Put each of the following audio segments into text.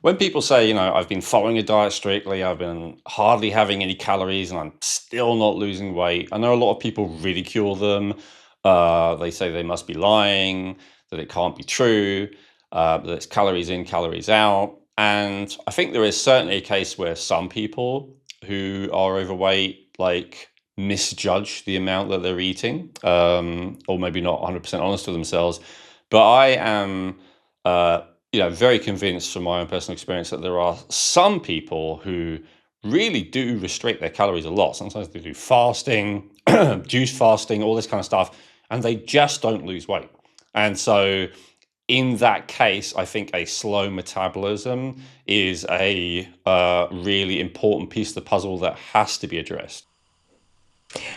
when people say, I've been following a diet strictly, I've been hardly having any calories, and I'm still not losing weight, I know a lot of people ridicule them. They say they must be lying, that it can't be true, that it's calories in, calories out. And I think there is certainly a case where some people who are overweight, like, misjudge the amount that they're eating, or maybe not 100% honest with themselves. But I am, very convinced from my own personal experience that there are some people who really do restrict their calories a lot. Sometimes they do fasting, juice fasting, all this kind of stuff, and they just don't lose weight. And so in that case, I think a slow metabolism is a really important piece of the puzzle that has to be addressed.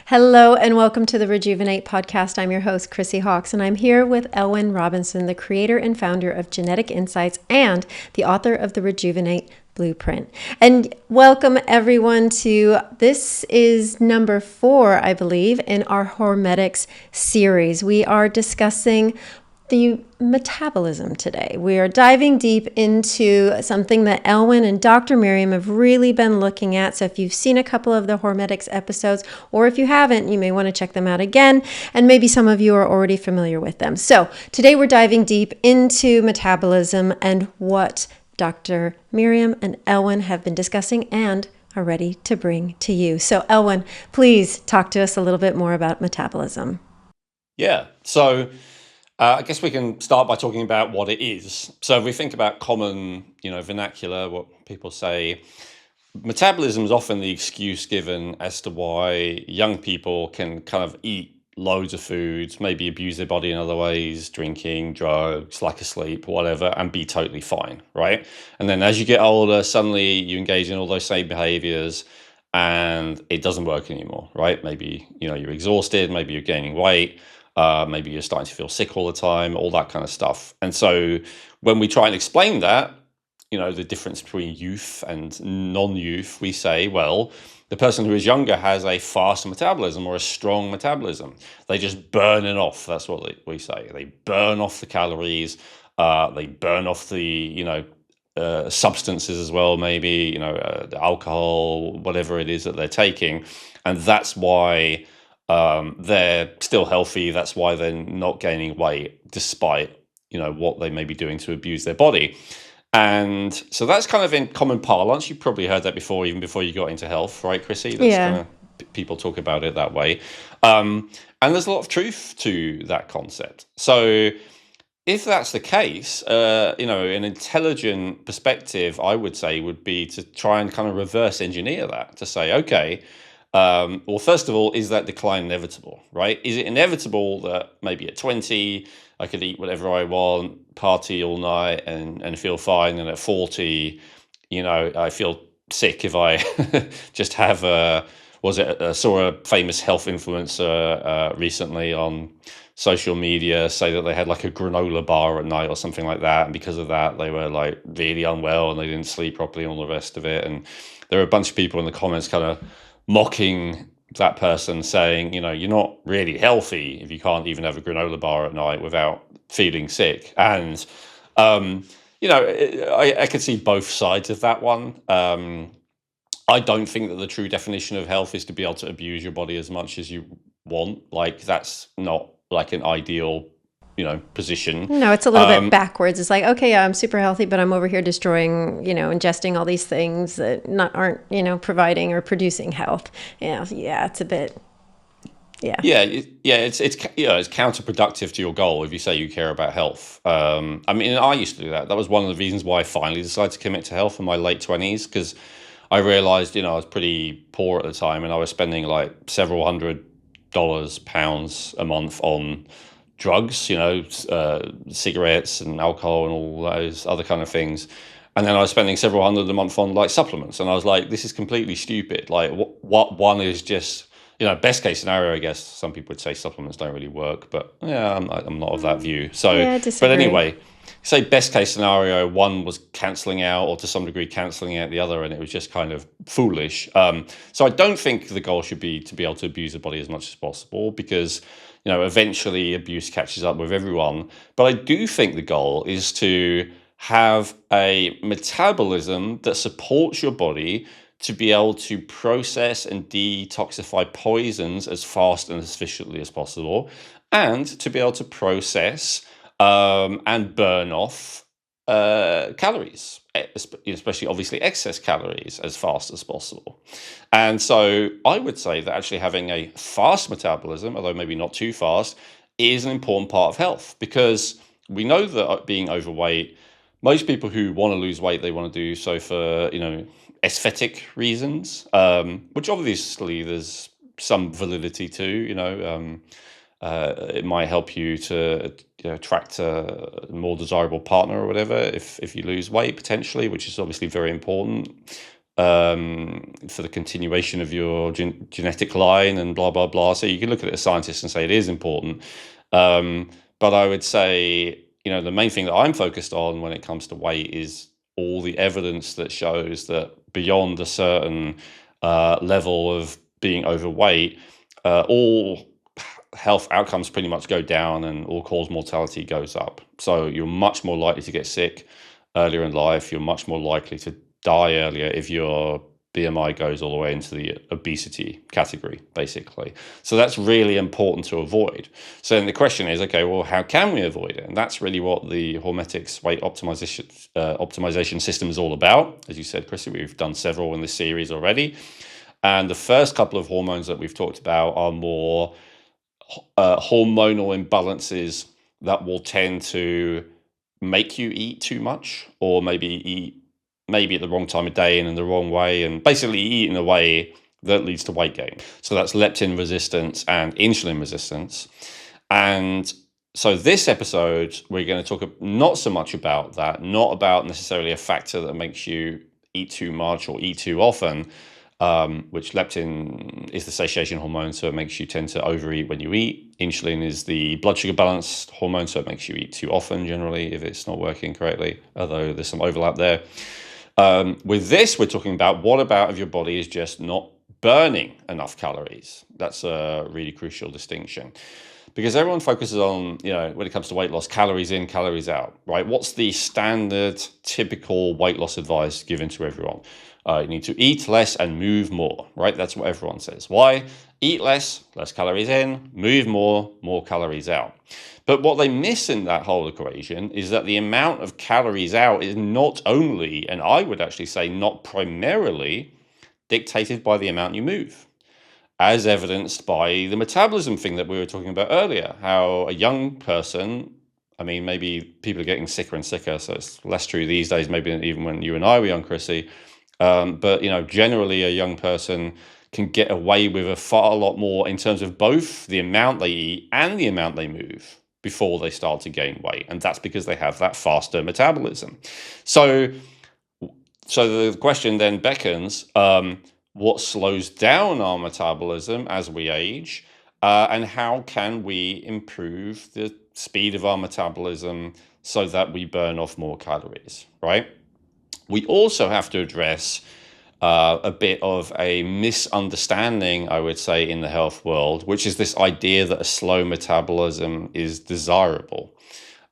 Hello and welcome to the Rejuvenate podcast. I'm your host, Chrissy Hawks, and I'm here with Elwyn Robinson, the creator and founder of Genetic Insights and the author of the Rejuvenate Blueprint. And welcome everyone to, this is number 4, I believe, in our Hormetics series. We are discussing the metabolism today. We are diving deep into something that Elwyn and Dr. Miriam have really been looking at. So if you've seen a couple of the Hormetics episodes, or if you haven't, you may want to check them out again. And maybe some of you are already familiar with them. So today we're diving deep into metabolism and what Dr. Miriam and Elwyn have been discussing and are ready to bring to you. So Elwyn, please talk to us a little bit more about metabolism. Yeah. So I guess we can start by talking about what it is. So if we think about common, vernacular, what people say, metabolism is often the excuse given as to why young people can kind of eat loads of foods, maybe abuse their body in other ways, drinking, drugs, lack of sleep, whatever, and be totally fine, right? And then as you get older, suddenly you engage in all those same behaviors and it doesn't work anymore, right? Maybe, you're exhausted, maybe you're gaining weight. Maybe you're starting to feel sick all the time, all that kind of stuff. And so when we try and explain that, the difference between youth and non-youth, we say, well, the person who is younger has a fast metabolism or a strong metabolism. They just burn it off. That's what we say. They burn off the calories. They burn off the, substances as well, maybe, the alcohol, whatever it is that they're taking. And that's why they're still healthy. That's why they're not gaining weight, despite what they may be doing to abuse their body. And so that's kind of in common parlance. You probably heard that before, even before you got into health, right, Chrissy? That's kind of, people talk about it that way. And there's a lot of truth to that concept. So if that's the case, an intelligent perspective, I would say, would be to try and kind of reverse engineer that, to say, okay, well, first of all, is that decline inevitable, right? Is it inevitable that maybe at 20, I could eat whatever I want, party all night and feel fine, and at 40, I feel sick if I just have saw a famous health influencer recently on social media say that they had like a granola bar at night or something like that, and because of that, they were like really unwell and they didn't sleep properly and all the rest of it. And there were a bunch of people in the comments kind of mocking that person, saying, you're not really healthy if you can't even have a granola bar at night without feeling sick. And, I could see both sides of that one. I don't think that the true definition of health is to be able to abuse your body as much as you want. Like, that's not like an ideal position. No, it's a little bit backwards. It's like, okay, yeah, I'm super healthy, but I'm over here destroying, ingesting all these things that aren't, providing or producing health. Yeah, it's a bit, it's counterproductive to your goal if you say you care about health. I used to do that. That was one of the reasons why I finally decided to commit to health in my late 20s, because I realized, I was pretty poor at the time, and I was spending like several £100s a month on drugs, cigarettes and alcohol and all those other kind of things. And then I was spending several hundred a month on like supplements. And I was like, this is completely stupid. Like, what one is just, best case scenario, I guess some people would say supplements don't really work, but yeah, I'm not of that view. So, but anyway, say best case scenario, one was cancelling out, or to some degree cancelling out the other, and it was just kind of foolish. So I don't think the goal should be to be able to abuse the body as much as possible, because eventually abuse catches up with everyone. But I do think the goal is to have a metabolism that supports your body to be able to process and detoxify poisons as fast and as efficiently as possible, and to be able to process and burn off calories, especially obviously excess calories, as fast as possible. And so I would say that actually having a fast metabolism, although maybe not too fast, is an important part of health, because we know that being overweight, most people who want to lose weight, they want to do so for, aesthetic reasons, which obviously there's some validity to, it might help you to attract a more desirable partner or whatever if you lose weight potentially, which is obviously very important for the continuation of your genetic line and blah, blah, blah. So you can look at it as scientists and say it is important. But I would say, the main thing that I'm focused on when it comes to weight is all the evidence that shows that beyond a certain level of being overweight, all health outcomes pretty much go down and all-cause mortality goes up. So you're much more likely to get sick earlier in life. You're much more likely to die earlier if your BMI goes all the way into the obesity category, basically. So that's really important to avoid. So then the question is, okay, well, how can we avoid it? And that's really what the Hormetics weight optimization system is all about. As you said, Chrissy, we've done several in this series already. And the first couple of hormones that we've talked about are more hormonal imbalances that will tend to make you eat too much, or maybe at the wrong time of day and in the wrong way, and basically eat in a way that leads to weight gain. So that's leptin resistance and insulin resistance. And so this episode, we're going to talk not so much about that, not about necessarily a factor that makes you eat too much or eat too often, which leptin is the satiation hormone, so it makes you tend to overeat when you eat. Insulin is the blood sugar balance hormone, so it makes you eat too often generally if it's not working correctly, although there's some overlap there. With this, we're talking about what about if your body is just not burning enough calories. That's a really crucial distinction, because everyone focuses on, when it comes to weight loss, calories in, calories out, right? What's the standard, typical weight loss advice given to everyone? You need to eat less and move more, right? That's what everyone says. Why? Eat less, less calories in, move more, more calories out. But what they miss in that whole equation is that the amount of calories out is not only, and I would actually say not primarily, dictated by the amount you move, as evidenced by the metabolism thing that we were talking about earlier, how a young person, maybe people are getting sicker and sicker, so it's less true these days, maybe even when you and I were young, Chrissy. But generally a young person can get away with a far lot more in terms of both the amount they eat and the amount they move before they start to gain weight. And that's because they have that faster metabolism. So the question then beckons, what slows down our metabolism as we age? And how can we improve the speed of our metabolism so that we burn off more calories, right? We also have to address a bit of a misunderstanding, I would say, in the health world, which is this idea that a slow metabolism is desirable.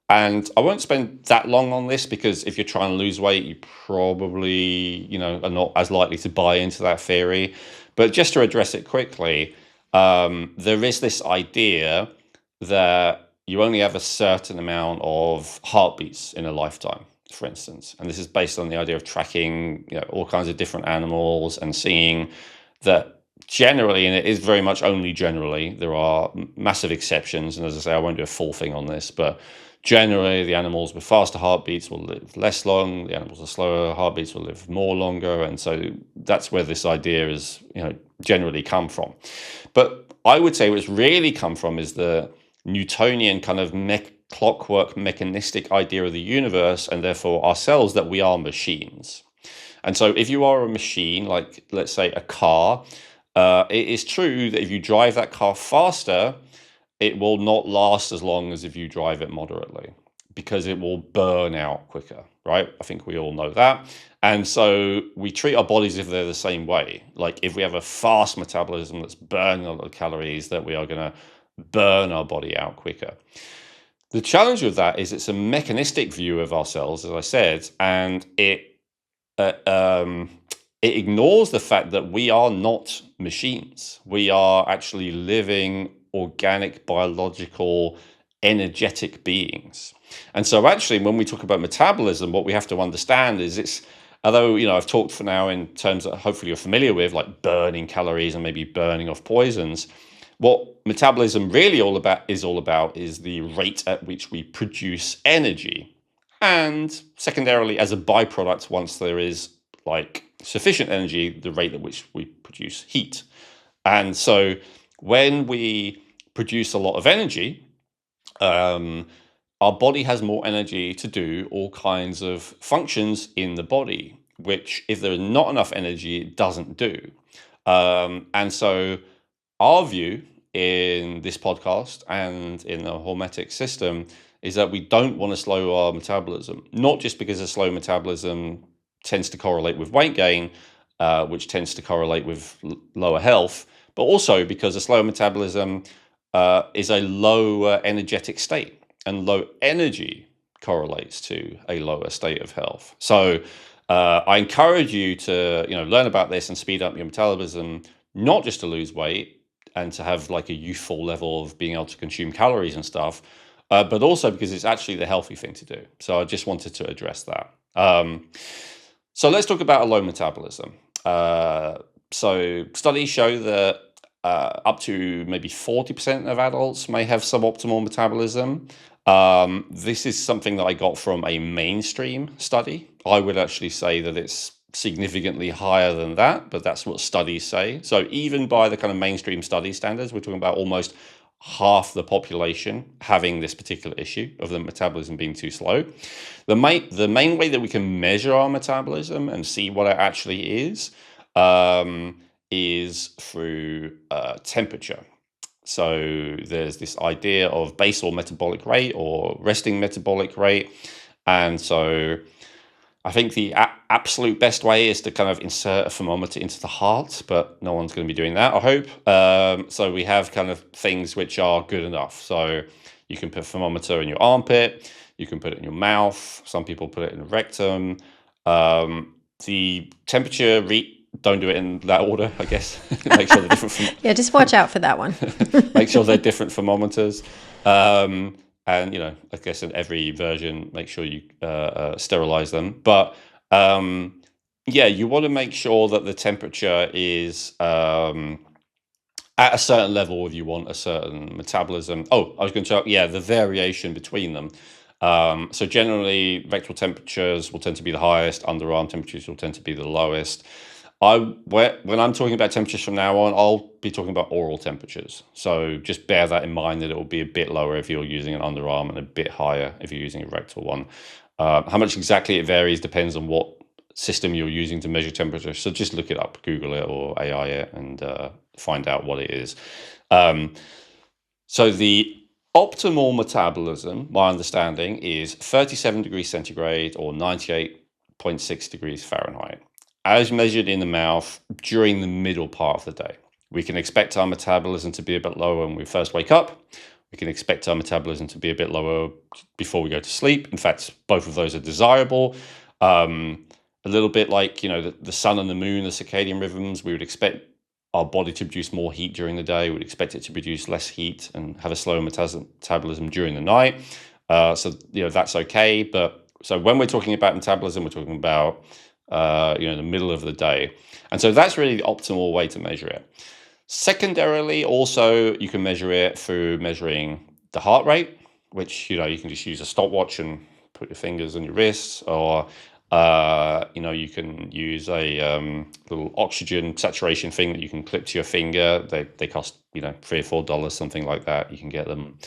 And I won't spend that long on this, because if you're trying to lose weight, you probably, are not as likely to buy into that theory. But just to address it quickly, there is this idea that you only have a certain amount of heartbeats in a lifetime, for instance. And this is based on the idea of tracking, all kinds of different animals and seeing that generally, and it is very much only generally, there are massive exceptions. And as I say, I won't do a full thing on this, but generally the animals with faster heartbeats will live less long. The animals with slower heartbeats will live more longer. And so that's where this idea is, generally come from. But I would say what's really come from is the Newtonian kind of clockwork mechanistic idea of the universe, and therefore ourselves, that we are machines. And so if you are a machine, like let's say a car, it is true that if you drive that car faster, it will not last as long as if you drive it moderately, because it will burn out quicker, right? I think we all know that. And so we treat our bodies as if they're the same way. Like if we have a fast metabolism that's burning a lot of calories, that we are going to burn our body out quicker. The challenge with that is it's a mechanistic view of ourselves, as I said, and uh, um, it ignores the fact that we are not machines. We are actually living, organic, biological, energetic beings. And so actually, when we talk about metabolism, what we have to understand is although, I've talked for now in terms that hopefully you're familiar with, like burning calories and maybe burning off poisons, what metabolism really all about is the rate at which we produce energy. And secondarily, as a byproduct, once there is like sufficient energy, the rate at which we produce heat. And so when we produce a lot of energy, our body has more energy to do all kinds of functions in the body, which if there's not enough energy, it doesn't do. And so our view in this podcast and in the Hormetics system is that we don't want to slow our metabolism, not just because a slow metabolism tends to correlate with weight gain, which tends to correlate with lower health, but also because a slow metabolism is a lower energetic state, and low energy correlates to a lower state of health. So I encourage you to learn about this and speed up your metabolism, not just to lose weight and to have like a youthful level of being able to consume calories and stuff, but also because it's actually the healthy thing to do. So I just wanted to address that. So let's talk about a low metabolism. So studies show that up to maybe 40% of adults may have suboptimal metabolism. This is something that I got from a mainstream study. I would actually say that it's significantly higher than that, but that's what studies say. So even by the kind of mainstream study standards, we're talking about almost half the population having this particular issue of the metabolism being too slow. The main way that we can measure our metabolism and see what it actually is through temperature. So there's this idea of basal metabolic rate or resting metabolic rate. And so I think the absolute best way is to kind of insert a thermometer into the heart, but no one's going to be doing that, I hope. So we have kind of things which are good enough. So you can put a thermometer in your armpit, you can put it in your mouth. Some people put it in the rectum. The temperature don't do it in that order, I guess. Make sure they're different. Yeah, just watch out for that one. Make sure they're different thermometers. And, I guess in every version, make sure you sterilize them. But you want to make sure that the temperature is at a certain level if you want a certain metabolism. Oh, I was going to talk, the variation between them. So generally, rectal temperatures will tend to be the highest, underarm temperatures will tend to be the lowest. When I'm talking about temperatures from now on, I'll be talking about oral temperatures. So just bear that in mind, that it will be a bit lower if you're using an underarm and a bit higher if you're using a rectal one. How much exactly it varies depends on what system you're using to measure temperature. So just look it up, Google it or AI it, and find out what it is. So the optimal metabolism, my understanding, is 37 degrees centigrade or 98.6 degrees Fahrenheit, as measured in the mouth during the middle part of the day. We can expect our metabolism to be a bit lower when we first wake up. We can expect our metabolism to be a bit lower before we go to sleep. In fact, both of those are desirable. A little bit like, the sun and the moon, the circadian rhythms, we would expect our body to produce more heat during the day. We'd expect it to produce less heat and have a slower metabolism during the night. So that's okay. But so when we're talking about metabolism, we're talking about the middle of the day. And so that's really the optimal way to measure it. Secondarily, also, you can measure it through measuring the heart rate, which, you can just use a stopwatch and put your fingers on your wrists, or, you can use a little oxygen saturation thing that you can clip to your finger. They cost, $3 or $4, something like that. You can get them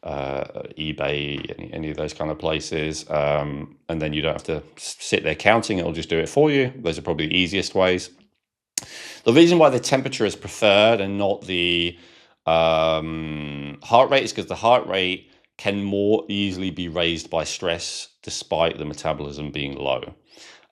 eBay, any of those kind of places, and then you don't have to sit there counting. It'll just do it for you. Those are probably the easiest ways. The reason why the temperature is preferred and not the heart rate is because the heart rate can more easily be raised by stress despite the metabolism being low.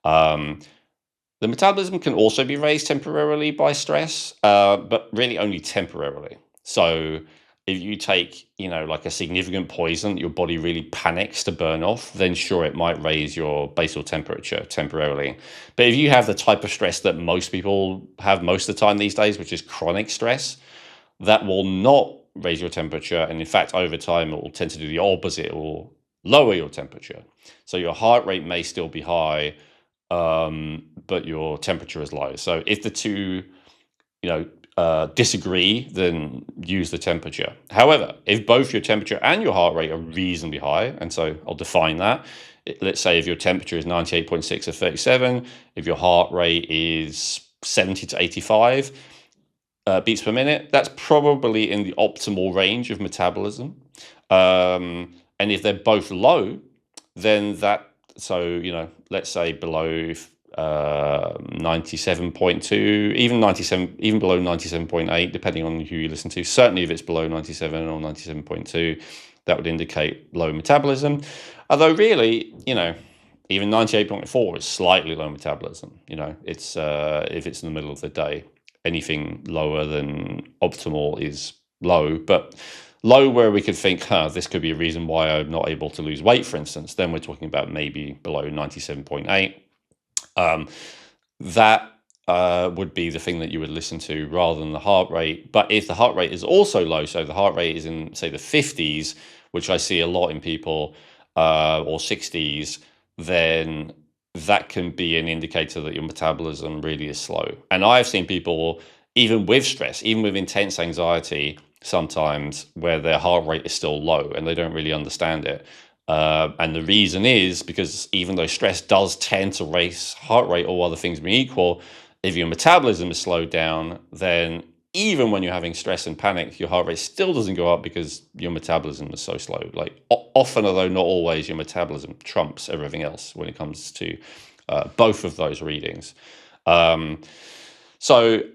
The metabolism can also be raised temporarily by stress, but really only temporarily. So if you take, like a significant poison that your body really panics to burn off, then sure, it might raise your basal temperature temporarily. But if you have the type of stress that most people have most of the time these days, which is chronic stress, that will not raise your temperature. And in fact, over time, it will tend to do the opposite. It will lower your temperature. So your heart rate may still be high, but your temperature is low. So if the two, disagree, then use the temperature. However, if both your temperature and your heart rate are reasonably high, and so I'll define that. Let's say if your temperature is 98.6 or 37, if your heart rate is 70 to 85 beats per minute, that's probably in the optimal range of metabolism. And if they're both low, then let's say below 97.2, even below 97.8, depending on who you listen to. Certainly if it's below 97 or 97.2, that would indicate low metabolism. Although really, even 98.4 is slightly low metabolism. It's if it's in the middle of the day. Anything lower than optimal is low, but low where we could think, this could be a reason why I'm not able to lose weight, for instance. Then we're talking about maybe below 97.8. That would be the thing that you would listen to rather than the heart rate. But if the heart rate is also low, so the heart rate is in, say, the 50s, which I see a lot in people, or 60s, then that can be an indicator that your metabolism really is slow. And I've seen people, even with stress, even with intense anxiety, sometimes where their heart rate is still low and they don't really understand it. And the reason is because even though stress does tend to raise heart rate, all other things being equal, if your metabolism is slowed down, then even when you're having stress and panic, your heart rate still doesn't go up because your metabolism is so slow. Like often, although not always, your metabolism trumps everything else when it comes to both of those readings. So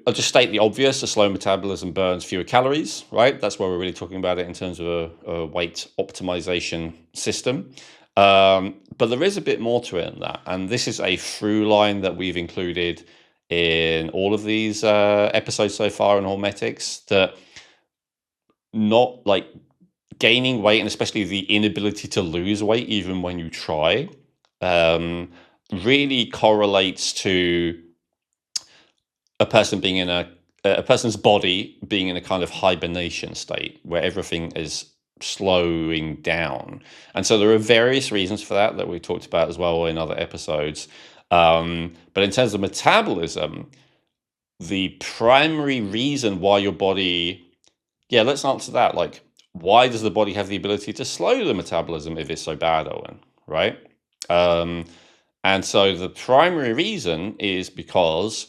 I'll just state the obvious: a slow metabolism burns fewer calories, right? That's where we're really talking about it in terms of a weight optimization system. But there is a bit more to it than that. And this is a through line that we've included in all of these episodes so far on Hormetics, that not like gaining weight, and especially the inability to lose weight, even when you try, really correlates to a person being in a person's body being in a kind of hibernation state where everything is slowing down. And so there are various reasons for that we talked about as well in other episodes. But in terms of metabolism, the primary reason why your body, let's answer that. Like, why does the body have the ability to slow the metabolism if it's so bad, Owen? Right? And so the primary reason is because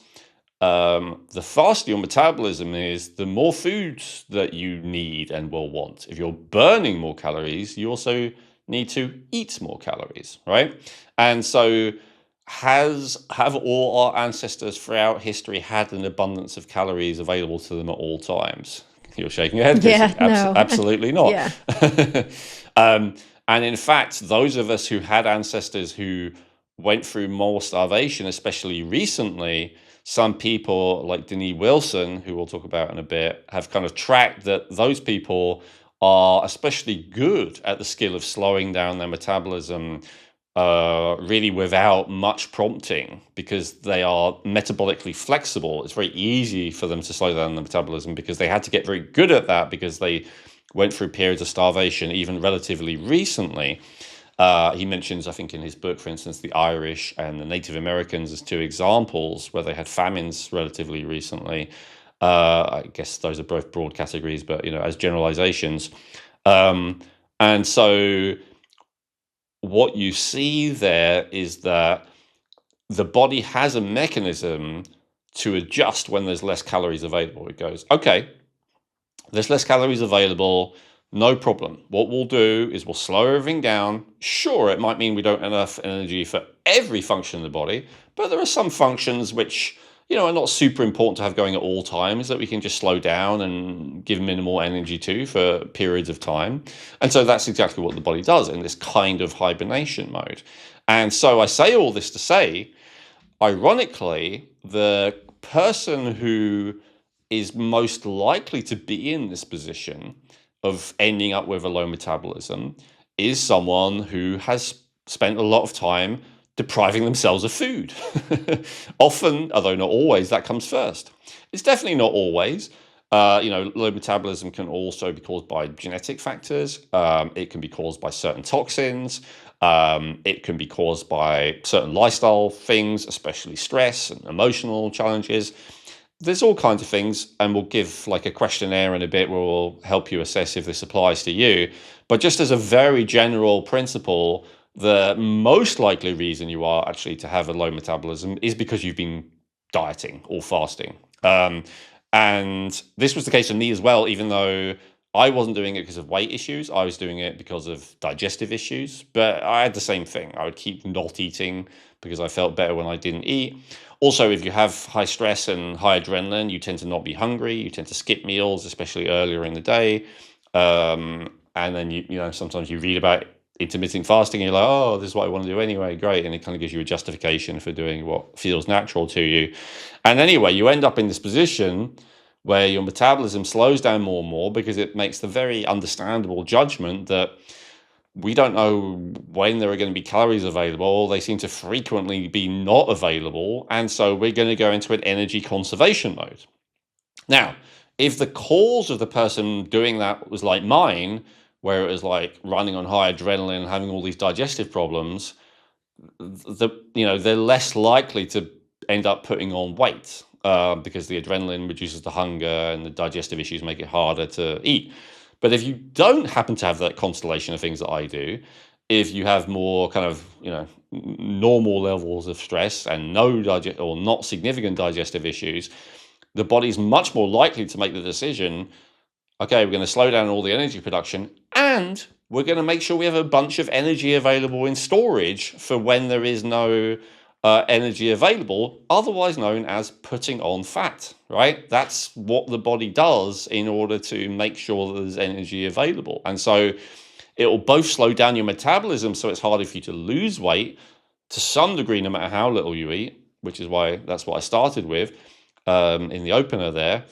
the faster your metabolism is, the more foods that you need and will want. If you're burning more calories, you also need to eat more calories, right? And so have all our ancestors throughout history had an abundance of calories available to them at all times? You're shaking your head. Yeah, no. Absolutely not. Yeah. And in fact, those of us who had ancestors who went through more starvation, especially recently, some people like Denise Wilson, who we'll talk about in a bit, have kind of tracked that those people are especially good at the skill of slowing down their metabolism really without much prompting, because they are metabolically flexible. It's very easy for them to slow down the metabolism because they had to get very good at that because they went through periods of starvation even relatively recently. He mentions, I think in his book, for instance, the Irish and the Native Americans as two examples where they had famines relatively recently. I guess those are both broad categories, but as generalizations. And so what you see there is that the body has a mechanism to adjust when there's less calories available. It goes, okay, there's less calories available, no problem. What we'll do is we'll slow everything down. Sure, it might mean we don't have enough energy for every function in the body, but there are some functions which are not super important to have going at all times that we can just slow down and give minimal energy to for periods of time. And so that's exactly what the body does in this kind of hibernation mode. And so I say all this to say, ironically, the person who is most likely to be in this position of ending up with a low metabolism is someone who has spent a lot of time depriving themselves of food. Often, although not always, that comes first. It's definitely not always. Low metabolism can also be caused by genetic factors. It can be caused by certain toxins. It can be caused by certain lifestyle things, especially stress and emotional challenges. There's all kinds of things, and we'll give like a questionnaire in a bit where we'll help you assess if this applies to you. But just as a very general principle, the most likely reason you are actually to have a low metabolism is because you've been dieting or fasting. And this was the case for me as well, even though I wasn't doing it because of weight issues. I was doing it because of digestive issues. But I had the same thing. I would keep not eating because I felt better when I didn't eat. Also, if you have high stress and high adrenaline, you tend to not be hungry. You tend to skip meals, especially earlier in the day. And then sometimes you read about intermittent fasting and you're like, oh, this is what I want to do anyway. Great. And it kind of gives you a justification for doing what feels natural to you. And anyway, you end up in this position where your metabolism slows down more and more because it makes the very understandable judgment that we don't know when there are going to be calories available. They seem to frequently be not available. And so we're going to go into an energy conservation mode. Now, if the cause of the person doing that was like mine, where it was like running on high adrenaline, having all these digestive problems, they're less likely to end up putting on weight because the adrenaline reduces the hunger and the digestive issues make it harder to eat. But if you don't happen to have that constellation of things that I do, if you have more kind of normal levels of stress and not significant digestive issues, the body's much more likely to make the decision, okay, we're going to slow down all the energy production and we're going to make sure we have a bunch of energy available in storage for when there is no energy available, otherwise known as putting on fat, right? That's what the body does in order to make sure that there's energy available. And so it will both slow down your metabolism, so it's harder for you to lose weight to some degree, no matter how little you eat, which is why that's what I started with in the opener there.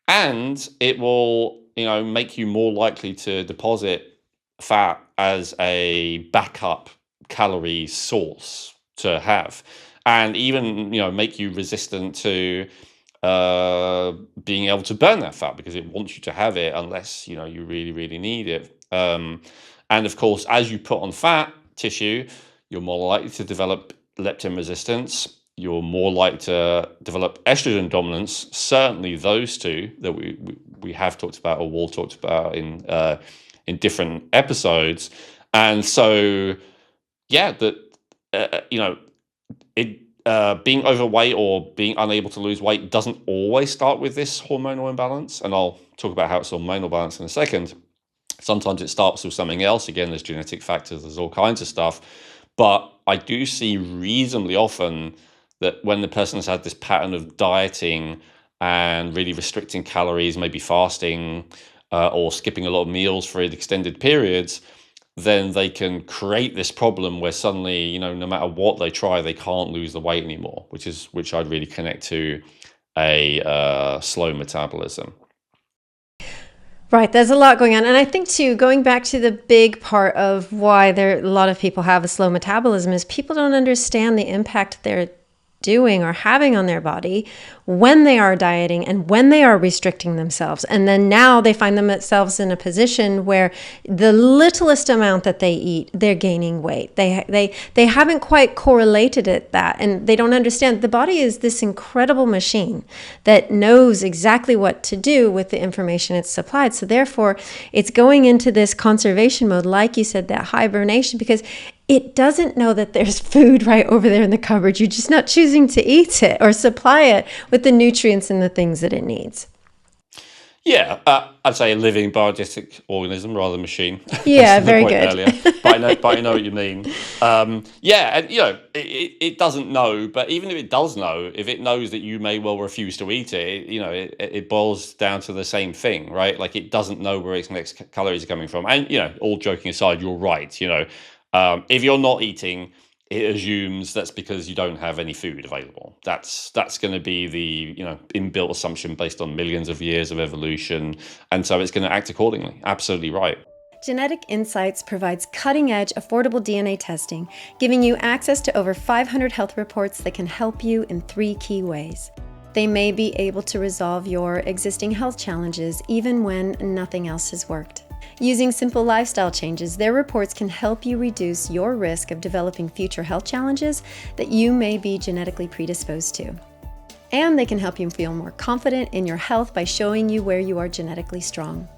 And it will, make you more likely to deposit fat as a backup calorie source to have, and even make you resistant to being able to burn that fat because it wants you to have it unless you really, really need it. And of course, as you put on fat tissue, you're more likely to develop leptin resistance. You're more likely to develop estrogen dominance. Certainly, those two that we have talked about, or will talked about in different episodes. And so, yeah, being overweight or being unable to lose weight doesn't always start with this hormonal imbalance. And I'll talk about how it's hormonal balance in a second. Sometimes it starts with something else. Again, there's genetic factors, there's all kinds of stuff. But I do see reasonably often that when the person has had this pattern of dieting and really restricting calories, maybe fasting or skipping a lot of meals for extended periods, then they can create this problem where suddenly, no matter what they try, they can't lose the weight anymore, which I'd really connect to a slow metabolism. Right, there's a lot going on. And I think too, going back to the big part of why a lot of people have a slow metabolism is people don't understand the impact they're doing or having on their body when they are dieting and when they are restricting themselves. And then now they find themselves in a position where the littlest amount that they eat, they're gaining weight. They haven't quite correlated that, and they don't understand the body is this incredible machine that knows exactly what to do with the information it's supplied. So therefore, it's going into this conservation mode, like you said, that hibernation, because it doesn't know that there's food right over there in the cupboard. You're just not choosing to eat it or supply it with the nutrients and the things that it needs. Yeah, I'd say a living biologic organism rather than machine. Yeah, very good. Earlier, but I know what you mean. Yeah, and it doesn't know, but even if it does know, if it knows that you may well refuse to eat it, it boils down to the same thing, right? Like it doesn't know where its next calories are coming from. And all joking aside, you're right. If you're not eating, it assumes that's because you don't have any food available. That's going to be the inbuilt assumption based on millions of years of evolution, and so it's going to act accordingly. Absolutely right. Genetic Insights provides cutting-edge, affordable DNA testing, giving you access to over 500 health reports that can help you in 3 key ways. They may be able to resolve your existing health challenges even when nothing else has worked. Using simple lifestyle changes, their reports can help you reduce your risk of developing future health challenges that you may be genetically predisposed to. And they can help you feel more confident in your health by showing you where you are genetically strong.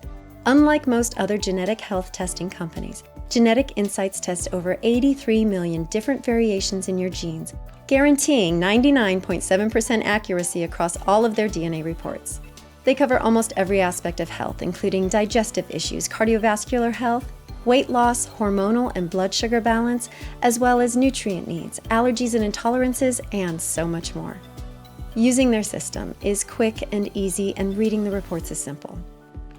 Unlike most other genetic health testing companies, Genetic Insights tests over 83 million different variations in your genes, guaranteeing 99.7% accuracy across all of their DNA reports. They cover almost every aspect of health, including digestive issues, cardiovascular health, weight loss, hormonal and blood sugar balance, as well as nutrient needs, allergies and intolerances, and so much more. Using their system is quick and easy, and reading the reports is simple.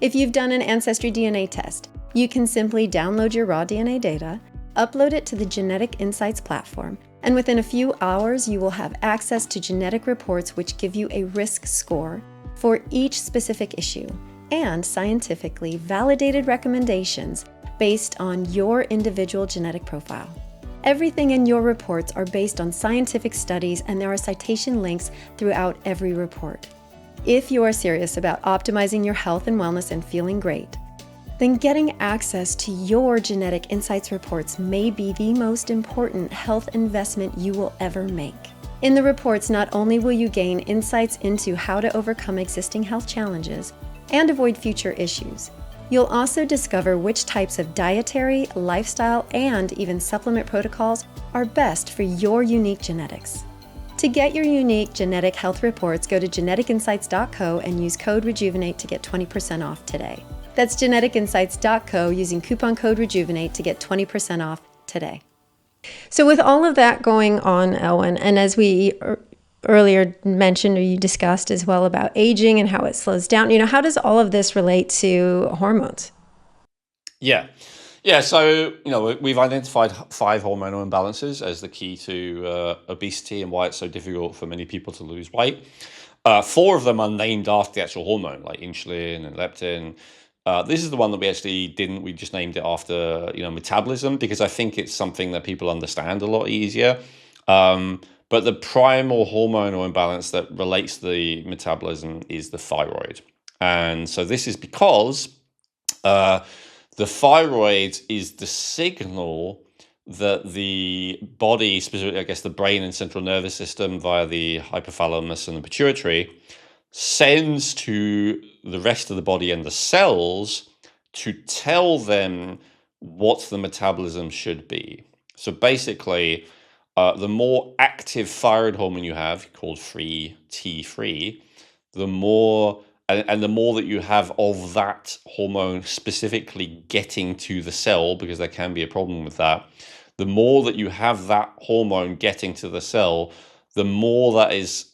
If you've done an Ancestry DNA test, you can simply download your raw DNA data, upload it to the Genetic Insights platform, and within a few hours you will have access to genetic reports which give you a risk score for each specific issue and scientifically validated recommendations based on your individual genetic profile. Everything in your reports are based on scientific studies, and there are citation links throughout every report. If you are serious about optimizing your health and wellness and feeling great, then getting access to your Genetic Insights reports may be the most important health investment you will ever make. In the reports, not only will you gain insights into how to overcome existing health challenges and avoid future issues, you'll also discover which types of dietary, lifestyle, and even supplement protocols are best for your unique genetics. To get your unique genetic health reports, go to geneticinsights.co and use code REJUVENATE to get 20% off today. That's geneticinsights.co using coupon code REJUVENATE to get 20% off today. So with all of that going on, Elwyn, and as we earlier mentioned or you discussed as well about aging and how it slows down, how does all of this relate to hormones? Yeah, so we've identified 5 hormonal imbalances as the key to obesity and why it's so difficult for many people to lose weight. 4 of them are named after the actual hormone, like insulin and leptin. This is the one that we actually didn't. We just named it after metabolism, because I think it's something that people understand a lot easier. But the primal hormonal imbalance that relates to the metabolism is the thyroid, and so this is because the thyroid is the signal that the body, specifically, I guess, the brain and central nervous system via the hypothalamus and the pituitary, sends to the rest of the body and the cells to tell them what the metabolism should be. So basically, the more active thyroid hormone you have, called free T3, the more that you have of that hormone specifically getting to the cell, because there can be a problem with that, the more that you have that hormone getting to the cell, the more that is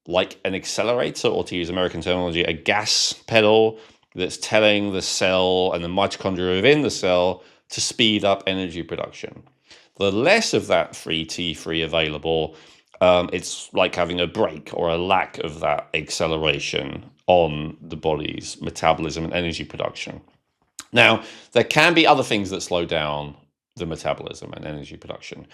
like an accelerator, or to use American terminology, a gas pedal that's telling the cell and the mitochondria within the cell to speed up energy production. The less of that free T3 available, it's like having a brake or a lack of that acceleration on the body's metabolism and energy production. Now, there can be other things that slow down the metabolism and energy production.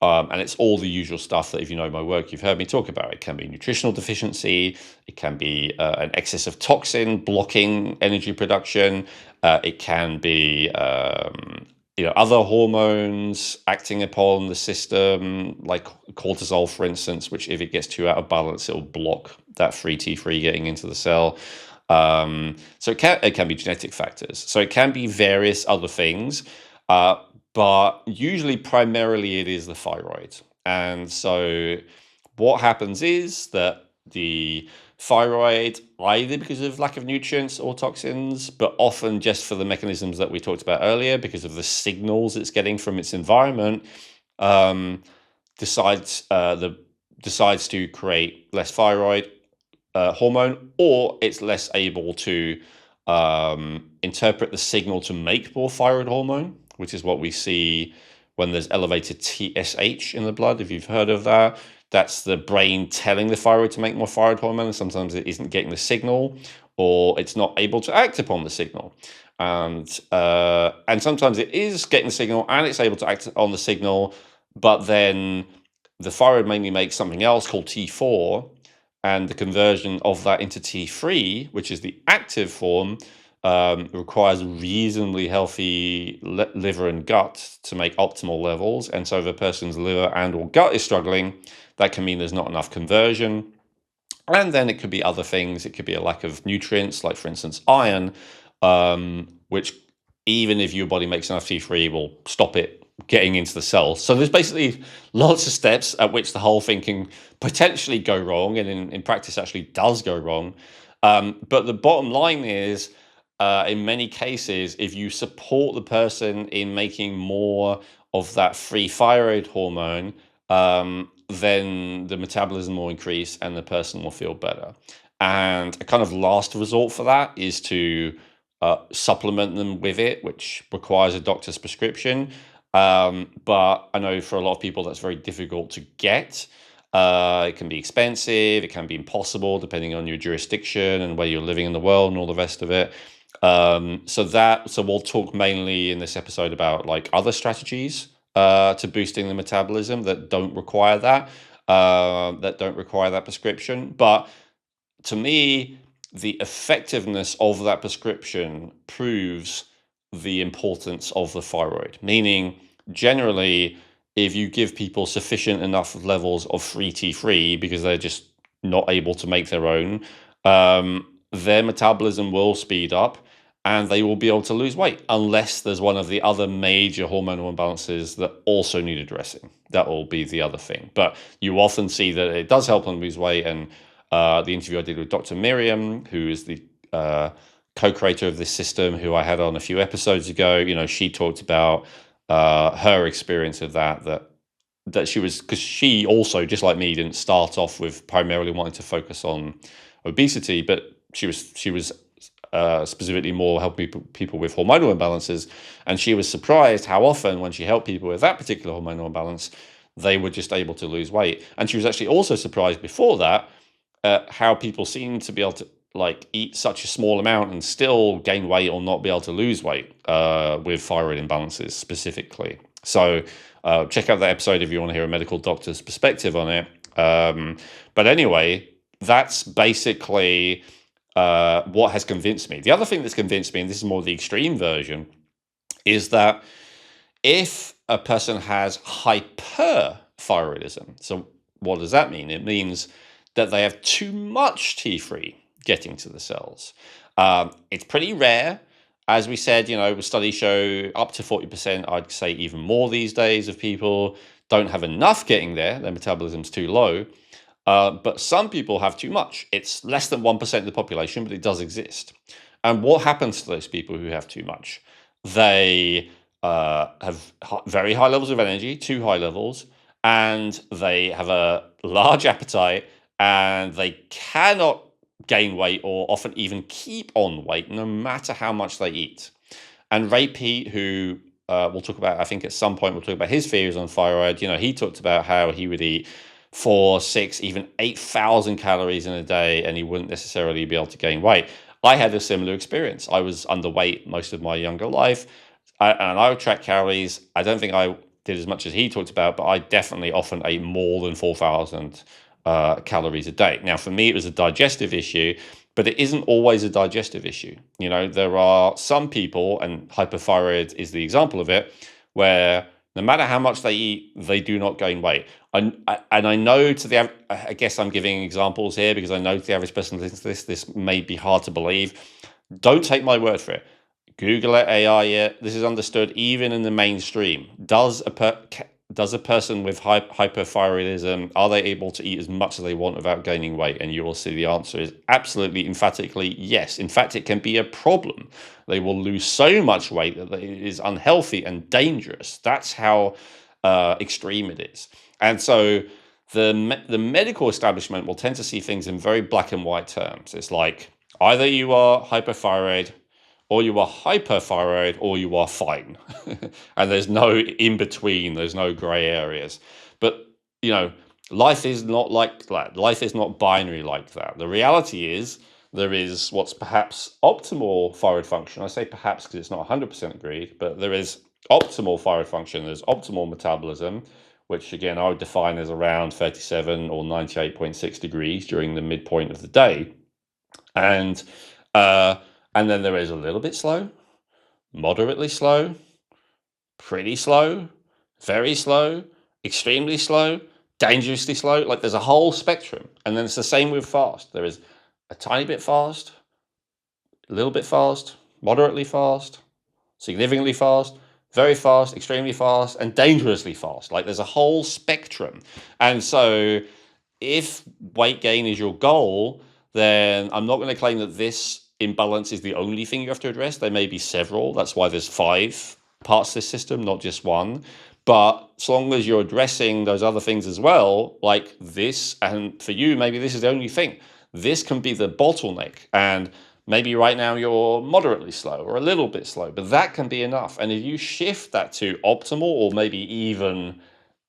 And it's all the usual stuff that, if you know my work, you've heard me talk about. It can be nutritional deficiency. It can be an excess of toxin blocking energy production. It can be other hormones acting upon the system, like cortisol, for instance, which, if it gets too out of balance, it will block that free T3 getting into the cell. So it can be genetic factors. So it can be various other things. But usually, primarily, it is the thyroid. And so what happens is that the thyroid, either because of lack of nutrients or toxins, but often just for the mechanisms that we talked about earlier, because of the signals it's getting from its environment, decides to create less thyroid hormone, or it's less able to interpret the signal to make more thyroid hormone, which is what we see when there's elevated TSH in the blood, if you've heard of that. That's the brain telling the thyroid to make more thyroid hormone. Sometimes it isn't getting the signal, or it's not able to act upon the signal. And sometimes it is getting the signal and it's able to act on the signal, but then the thyroid mainly makes something else called T4, and the conversion of that into T3, which is the active form, requires reasonably healthy liver and gut to make optimal levels. And so if a person's liver and or gut is struggling, that can mean there's not enough conversion. And then it could be other things. It could be a lack of nutrients, like, for instance, iron, which even if your body makes enough T3 will stop it getting into the cells. So there's basically lots of steps at which the whole thing can potentially go wrong, and in practice actually does go wrong. But the bottom line is, in many cases, if you support the person in making more of that free thyroid hormone, then the metabolism will increase and the person will feel better. And a kind of last resort for that is to supplement them with it, which requires a doctor's prescription. But I know for a lot of people that's very difficult to get. It can be expensive, it can be impossible depending on your jurisdiction and where you're living in the world and all the rest of it. So we'll talk mainly in this episode about like other strategies to boosting the metabolism that don't require that prescription. But to me, the effectiveness of that prescription proves the importance of the thyroid. Meaning, generally, if you give people sufficient enough levels of free T3 because they're just not able to make their own, their metabolism will speed up and they will be able to lose weight, unless there's one of the other major hormonal imbalances that also need addressing. That will be the other thing. But you often see that it does help them lose weight. And the interview I did with Dr. Miriam, who is the co-creator of this system, who I had on a few episodes ago, she talked about her experience of that she was, because she also, just like me, didn't start off with primarily wanting to focus on obesity, but she was specifically more helping people with hormonal imbalances. And she was surprised how often when she helped people with that particular hormonal imbalance, they were just able to lose weight. And she was actually also surprised before that how people seem to be able to like eat such a small amount and still gain weight or not be able to lose weight with thyroid imbalances specifically. So check out that episode if you want to hear a medical doctor's perspective on it. But anyway, that's basically what has convinced me. The other thing that's convinced me, and this is more the extreme version, is that if a person has hyperthyroidism, so what does that mean? It means that they have too much T3 getting to the cells. It's pretty rare. As we said, studies show up to 40%, I'd say even more these days, of people don't have enough getting there. Their metabolism's too low. But some people have too much. It's less than 1% of the population, but it does exist. And what happens to those people who have too much? They have very high levels of energy, too high levels, and they have a large appetite, and they cannot gain weight or often even keep on weight no matter how much they eat. And Ray Peat, who we'll talk about, I think at some point we'll talk about his theories on thyroid, he talked about how he would eat 4, 6, even 8,000 calories in a day, and he wouldn't necessarily be able to gain weight. I had a similar experience. I was underweight most of my younger life, and I would track calories. I don't think I did as much as he talked about, but I definitely often ate more than 4,000 calories a day. Now, for me, it was a digestive issue, but it isn't always a digestive issue. There are some people, and hyperthyroid is the example of it, where no matter how much they eat, they do not gain weight. And I know I guess I'm giving examples here because I know to the average person listening to this may be hard to believe. Don't take my word for it. Google it, AI it. This is understood even in the mainstream. Does a person with hyperthyroidism, are they able to eat as much as they want without gaining weight? And you will see the answer is absolutely, emphatically yes. In fact, it can be a problem. They will lose so much weight that it is unhealthy and dangerous. That's how extreme it is. And so the medical establishment will tend to see things in very black and white terms. It's like either you are hyperthyroid or you are hyperthyroid, or you are fine. And there's no in between, there's no gray areas. But, life is not like that. Life is not binary like that. The reality is there is what's perhaps optimal thyroid function. I say perhaps because it's not 100% agreed, but there is optimal thyroid function, there's optimal metabolism, which again I would define as around 37 or 98.6 degrees during the midpoint of the day. And then there is a little bit slow, moderately slow, pretty slow, very slow, extremely slow, dangerously slow. Like there's a whole spectrum. And then it's the same with fast. There is a tiny bit fast, a little bit fast, moderately fast, significantly fast, very fast, extremely fast, and dangerously fast. Like there's a whole spectrum. And so if weight gain is your goal, then I'm not going to claim that this imbalance is the only thing you have to address. There may be several. That's why there's 5 parts to this system, not just one. But as long as you're addressing those other things as well, like this, and for you, maybe this is the only thing. This can be the bottleneck. And maybe right now you're moderately slow or a little bit slow, but that can be enough. And if you shift that to optimal, or maybe even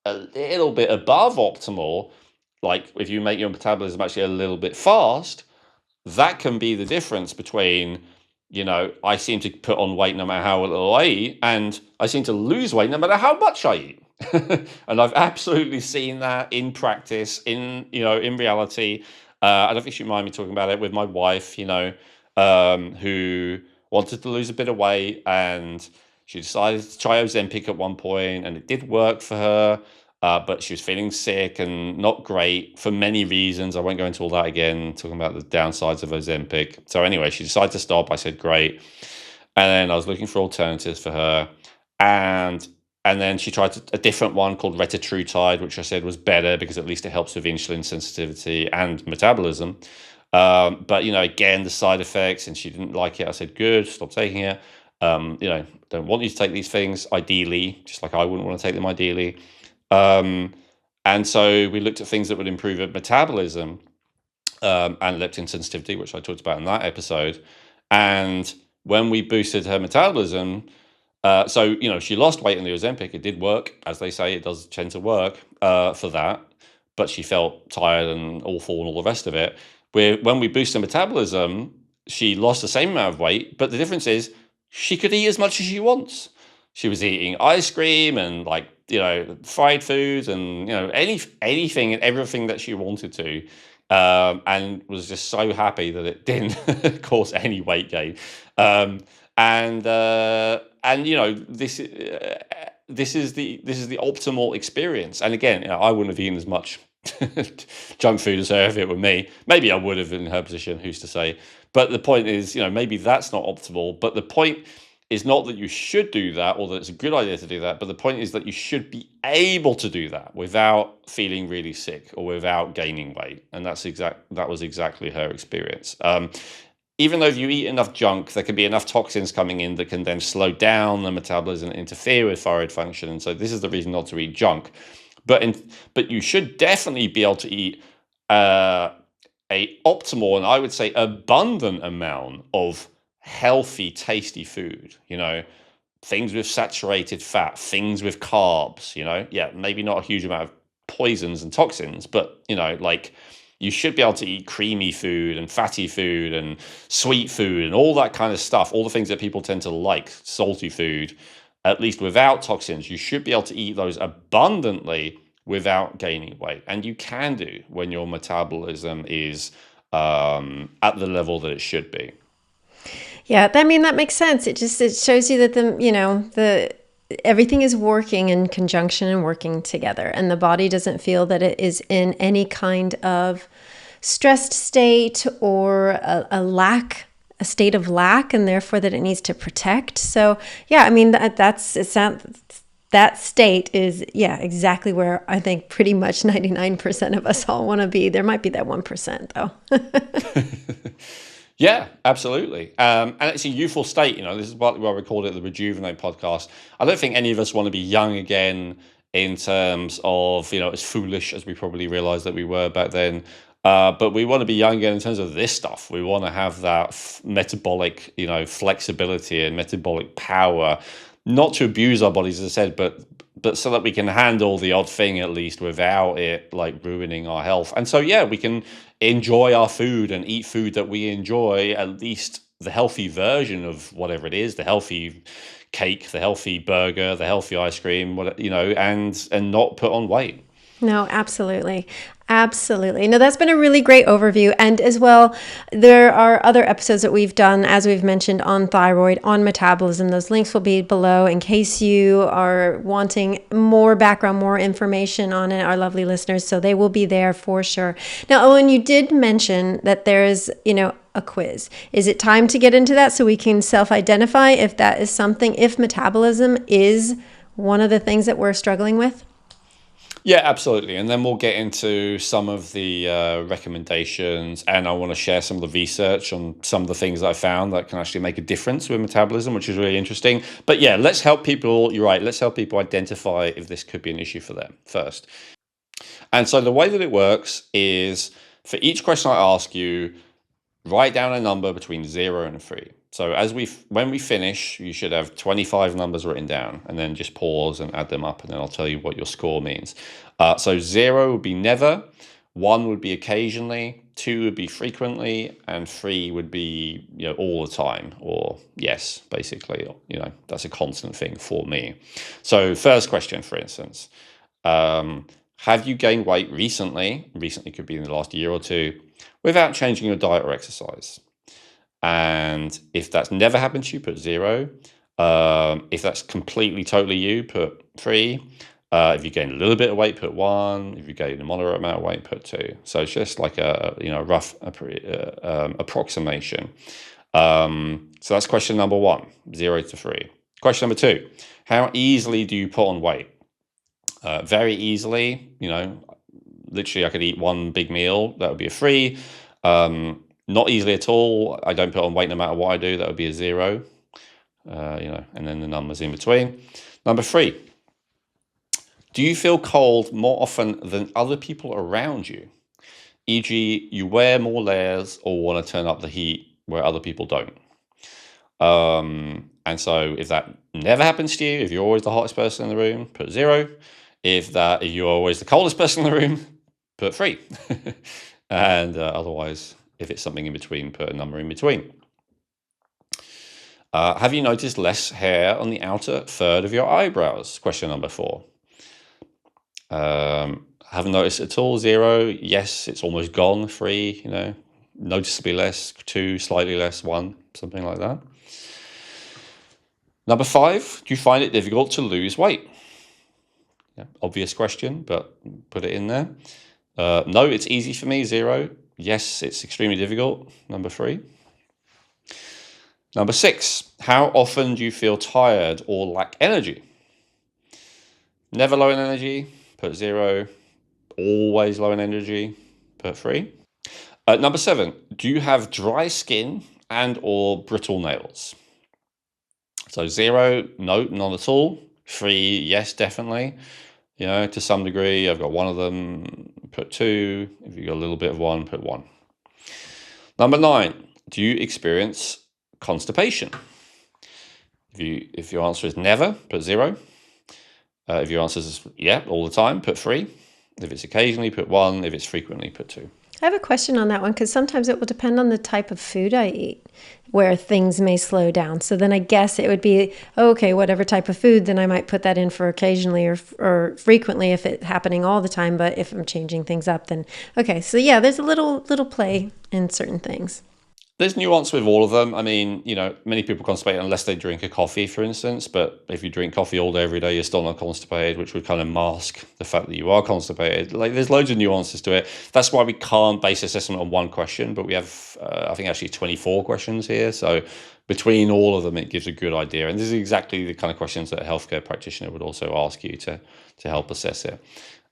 a little bit above optimal, like if you make your metabolism actually a little bit fast, that can be the difference between, I seem to put on weight no matter how little I eat, and I seem to lose weight no matter how much I eat. And I've absolutely seen that in practice, in reality. I don't think you mind me talking about it with my wife, who wanted to lose a bit of weight, and she decided to try Ozempic at one point, and it did work for her. But she was feeling sick and not great for many reasons. I won't go into all that again, talking about the downsides of Ozempic. So anyway, she decided to stop. I said, great. And then I was looking for alternatives for her. And then she tried a different one called retatrutide, which I said was better because at least it helps with insulin sensitivity and metabolism. But, again, the side effects, and she didn't like it. I said, good, stop taking it. Don't want you to take these things, ideally, just like I wouldn't want to take them ideally. And so we looked at things that would improve her metabolism and leptin sensitivity, which I talked about in that episode. And when we boosted her metabolism, she lost weight in the Ozempic. It did work, as they say, it does tend to work for that. But she felt tired and awful and all the rest of it. When we boosted metabolism, she lost the same amount of weight, but the difference is she could eat as much as she wants. She was eating ice cream and fried foods and anything and everything that she wanted to, and was just so happy that it didn't cause any weight gain. This is the optimal experience. And again, I wouldn't have eaten as much junk food as her if it were me. Maybe I would have in her position, who's to say. But the point is, maybe that's not optimal. But the point is not that you should do that or that it's a good idea to do that, but the point is that you should be able to do that without feeling really sick or without gaining weight. And that was exactly her experience. Even though if you eat enough junk, there can be enough toxins coming in that can then slow down the metabolism and interfere with thyroid function. And so this is the reason not to eat junk. But you should definitely be able to eat a optimal, and I would say abundant amount of healthy, tasty food, things with saturated fat, things with carbs, maybe not a huge amount of poisons and toxins, but, you should be able to eat creamy food and fatty food and sweet food and all that kind of stuff, all the things that people tend to like, salty food, at least without toxins. You should be able to eat those abundantly without gaining weight. And you can do when your metabolism is at the level that it should be. Yeah, that makes sense. It shows you that everything is working in conjunction and working together, and the body doesn't feel that it is in any kind of stressed state or a state of lack, and therefore that it needs to protect. So yeah, that state is exactly where I think pretty much 99% of us all want to be. There might be that 1% though. Yeah, absolutely. And it's a youthful state, this is partly why we called it the Rejuvenate podcast. I don't think any of us want to be young again in terms of, as foolish as we probably realized that we were back then. But we want to be younger in terms of this stuff. We want to have that metabolic, flexibility and metabolic power, not to abuse our bodies, as I said, but so that we can handle the odd thing at least without it like ruining our health. And so, yeah, we can enjoy our food and eat food that we enjoy, at least the healthy version of whatever it is, the healthy cake, the healthy burger, the healthy ice cream, and not put on weight. No, absolutely. Absolutely. No, that's been a really great overview. And as well, there are other episodes that we've done, as we've mentioned, on thyroid, on metabolism. Those links will be below in case you are wanting more background, more information on it, our lovely listeners. So they will be there for sure. Now, Owen, you did mention that there's, a quiz. Is it time to get into that so we can self-identify if that is something, if metabolism is one of the things that we're struggling with? Yeah, absolutely. And then we'll get into some of the recommendations, and I want to share some of the research on some of the things that I found that can actually make a difference with metabolism, which is really interesting. But yeah, let's help people. You're right. Let's help people identify if this could be an issue for them first. And so the way that it works is for each question I ask you, write down a number between 0 and 3. So when we finish, you should have 25 numbers written down, and then just pause and add them up, and then I'll tell you what your score means. So 0 would be never, 1 would be occasionally, 2 would be frequently, and 3 would be all the time, or yes, basically. That's a constant thing for me. So first question, for instance, have you gained weight recently? Recently could be in the last year or two, without changing your diet or exercise. And if that's never happened to you, put 0. If that's completely, totally you, put 3. If you gain a little bit of weight, put 1. If you gain a moderate amount of weight, put 2. So it's just like a rough approximation. So that's question number 1, 0 to 3. Question number 2, how easily do you put on weight? Very easily. Literally I could eat one big meal, that would be a 3. Not easily at all. I don't put on weight no matter what I do. That would be a 0. And then the numbers in between. Number 3. Do you feel cold more often than other people around you? E.g., you wear more layers or want to turn up the heat where other people don't. And so if that never happens to you, if you're always the hottest person in the room, put 0. If you're always the coldest person in the room, put 3. And otherwise, if it's something in between, put a number in between. Have you noticed less hair on the outer third of your eyebrows? Question number 4. Haven't noticed at all? 0. Yes, it's almost gone. 3, noticeably less. 2, slightly less. 1, something like that. Number 5, do you find it difficult to lose weight? Yeah, obvious question, but put it in there. No, it's easy for me. 0. Yes, it's extremely difficult. Number 3. Number 6, how often do you feel tired or lack energy? Never low in energy, put 0. Always low in energy, put 3. Number 7, do you have dry skin and or brittle nails? So 0, no, not at all. 3, yes, definitely. To some degree, I've got one of them, put 2. If you've got a little bit of 1, put 1. Number 9, do you experience constipation? If your answer is never, put 0. If your answer is yeah, all the time, put 3. If it's occasionally, put 1. If it's frequently, put 2. I have a question on that one because sometimes it will depend on the type of food I eat where things may slow down. So then I guess it would be, okay, whatever type of food, then I might put that in for occasionally or frequently if it's happening all the time. But if I'm changing things up, then okay. So yeah, there's a little play in certain things. There's nuance with all of them. I mean, many people constipate unless they drink a coffee, for instance. But if you drink coffee all day, every day, you're still not constipated, which would kind of mask the fact that you are constipated. Like, there's loads of nuances to it. That's why we can't base assessment on one question. But we have, I think, actually 24 questions here. So between all of them, it gives a good idea. And this is exactly the kind of questions that a healthcare practitioner would also ask you to help assess it.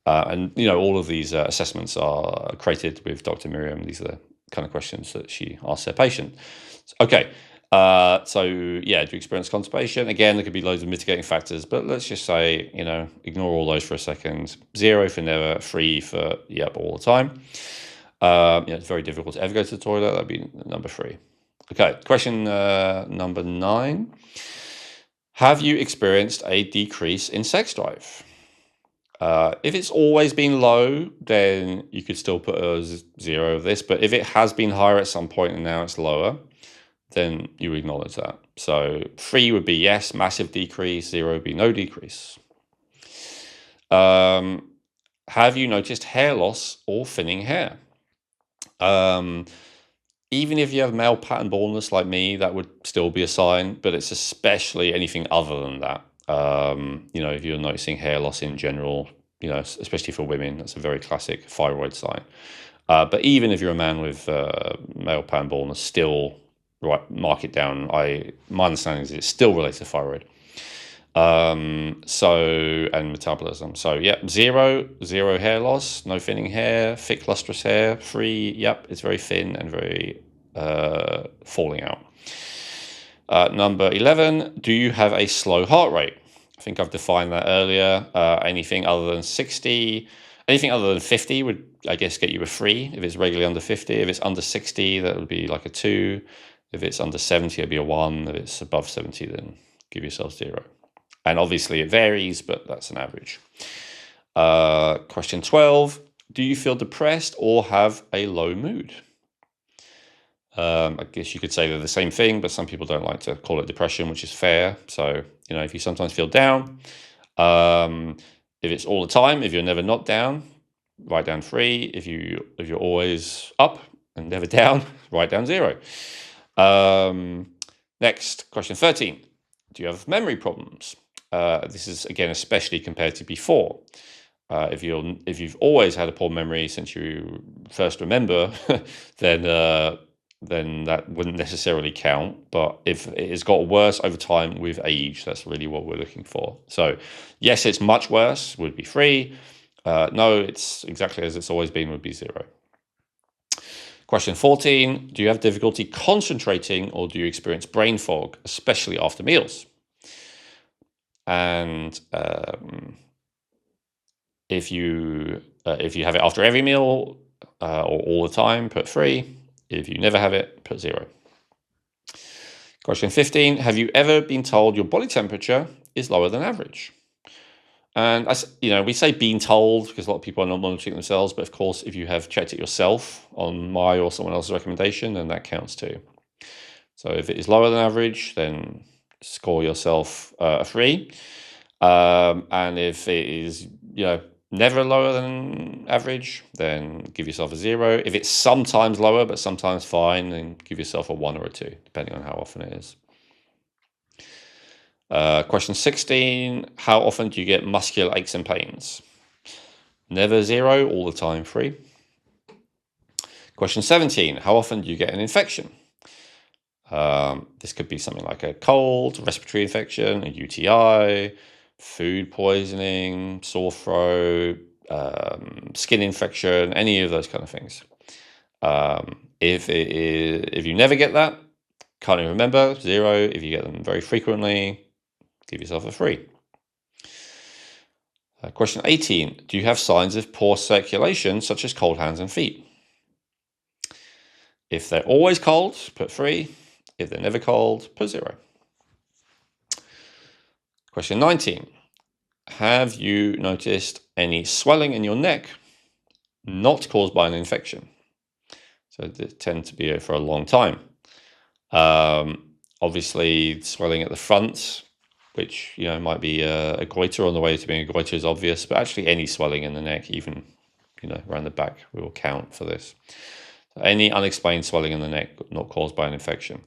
And all of these assessments are created with Dr. Miriam. These are the kind of questions that she asks her patient. Okay, so yeah, do you experience constipation? Again, there could be loads of mitigating factors, but let's just say, ignore all those for a second. 0 for never, 3 for yep, all the time. It's very difficult to ever go to the toilet. That'd be number 3. Okay, question number 9. Have you experienced a decrease in sex drive? If it's always been low, then you could still put a 0 of this. But if it has been higher at some point and now it's lower, then you acknowledge that. So 3 would be yes, massive decrease. 0 would be no decrease. Have you noticed hair loss or thinning hair? Even if you have male pattern baldness like me, that would still be a sign, but it's especially anything other than that. If you're noticing hair loss in general, especially for women, that's a very classic thyroid sign. But even if you're a man with male pattern baldness, still mark it down. My understanding is it's still related to thyroid. And metabolism. So yeah, 0 hair loss, no thinning hair, thick lustrous hair. 3, yep, it's very thin and very falling out. Number 11, do you have a slow heart rate? I think I've defined that earlier. Anything other than 60, anything other than 50 would, I guess, get you a 3 if it's regularly under 50. If it's under 60, that would be like a 2. If it's under 70, it'd be a 1. If it's above 70, then give yourself 0. And obviously it varies, but that's an average. Question 12, do you feel depressed or have a low mood? I guess you could say they're the same thing, but some people don't like to call it depression, which is fair. So, if you sometimes feel down, if it's all the time, if you're never not down, write down 3. If you're always up and never down, write down 0. Next, question 13, do you have memory problems? This is, again, especially compared to before. If you've always had a poor memory since you first remember, then that wouldn't necessarily count. But if it has got worse over time with age, that's really what we're looking for. So yes, it's much worse, would be 3. No, it's exactly as it's always been, would be 0. Question 14, do you have difficulty concentrating or do you experience brain fog, especially after meals? And if you have it after every meal or all the time, put 3. If you never have it, put 0. Question 15, have you ever been told your body temperature is lower than average? And we say being told because a lot of people are not monitoring themselves, but of course, if you have checked it yourself on my or someone else's recommendation, then that counts too. So if it is lower than average, then score yourself a 3. And if it is, never lower than average, then give yourself a 0. If it's sometimes lower, but sometimes fine, then give yourself a 1 or a 2, depending on how often it is. Question 16, how often do you get muscular aches and pains? Never 0, all the time 3. Question 17, how often do you get an infection? This could be something like a cold, respiratory infection, a UTI, food poisoning, sore throat, skin infection, any of those kind of things. If you never get that, can't even remember, 0. If you get them very frequently, give yourself a 3. Question 18, do you have signs of poor circulation, such as cold hands and feet? If they're always cold, put 3. If they're never cold, put 0. Question 19. Have you noticed any swelling in your neck not caused by an infection? So they tend to be for a long time. Obviously, swelling at the front, which might be a goiter. On the way to being a goiter is obvious, but actually any swelling in the neck, even around the back, will count for this. So any unexplained swelling in the neck not caused by an infection.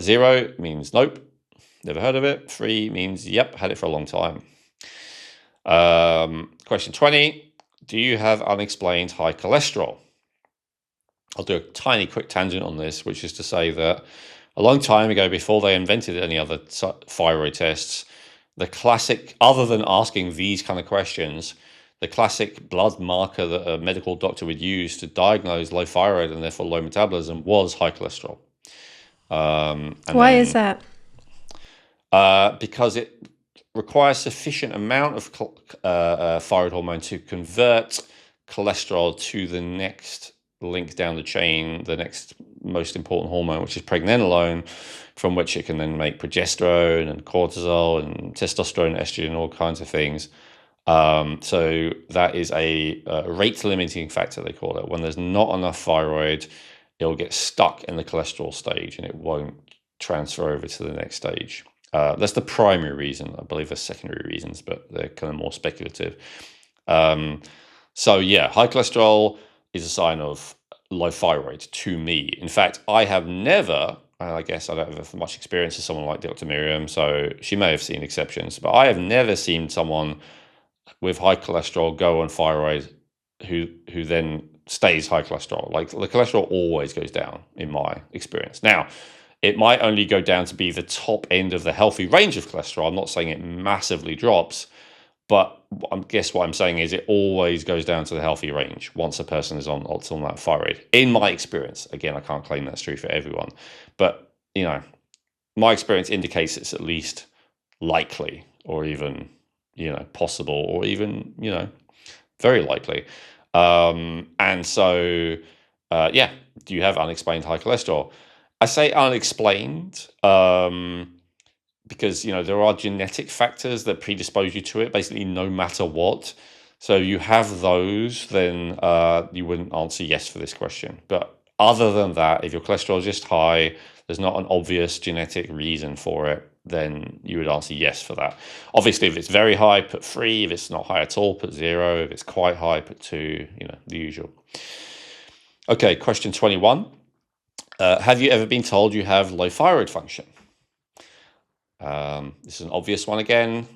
0 means nope, never heard of it. 3 means yep, had it for a long time. Question 20, do you have unexplained high cholesterol? I'll do a tiny quick tangent on this, which is to say that a long time ago, before they invented any other thyroid tests, the classic, other than asking these kind of questions, the classic blood marker that a medical doctor would use to diagnose low thyroid and therefore low metabolism was high cholesterol. Why is that? Because it requires sufficient amount of thyroid hormone to convert cholesterol to the next link down the chain the next most important hormone, which is pregnenolone, from which it can then make progesterone and cortisol and testosterone, estrogen, all kinds of things. So that is a rate limiting factor, they call it. When there's not enough thyroid, it'll get stuck in the cholesterol stage and it won't transfer over to the next stage. That's the primary reason. I believe there's secondary reasons, but they're kind of more speculative. So yeah, high cholesterol is a sign of low thyroid to me. In fact, I have never, and I guess I don't have much experience with someone like Dr. Miriam, so she may have seen exceptions, but I have never seen someone with high cholesterol go on thyroid who then stays high cholesterol. Like the cholesterol always goes down in my experience. Now, it might only go down to be the top end of the healthy range of cholesterol. I'm not saying it massively drops, but I guess what I'm saying is it always goes down to the healthy range once a person is on optimal thyroid. In my experience, again, I can't claim that's true for everyone, but my experience indicates it's at least likely, or even possible, or even very likely. And so yeah, do you have unexplained high cholesterol? I say unexplained because there are genetic factors that predispose you to it, basically no matter what. So you have those, then you wouldn't answer yes for this question. But other than that, if your cholesterol is just high, there's not an obvious genetic reason for it, then you would answer yes for that. Obviously, if it's very high, put 3. If it's not high at all, put 0. If it's quite high, put 2, the usual. Okay, question 21. Have you ever been told you have low thyroid function? This is an obvious one again.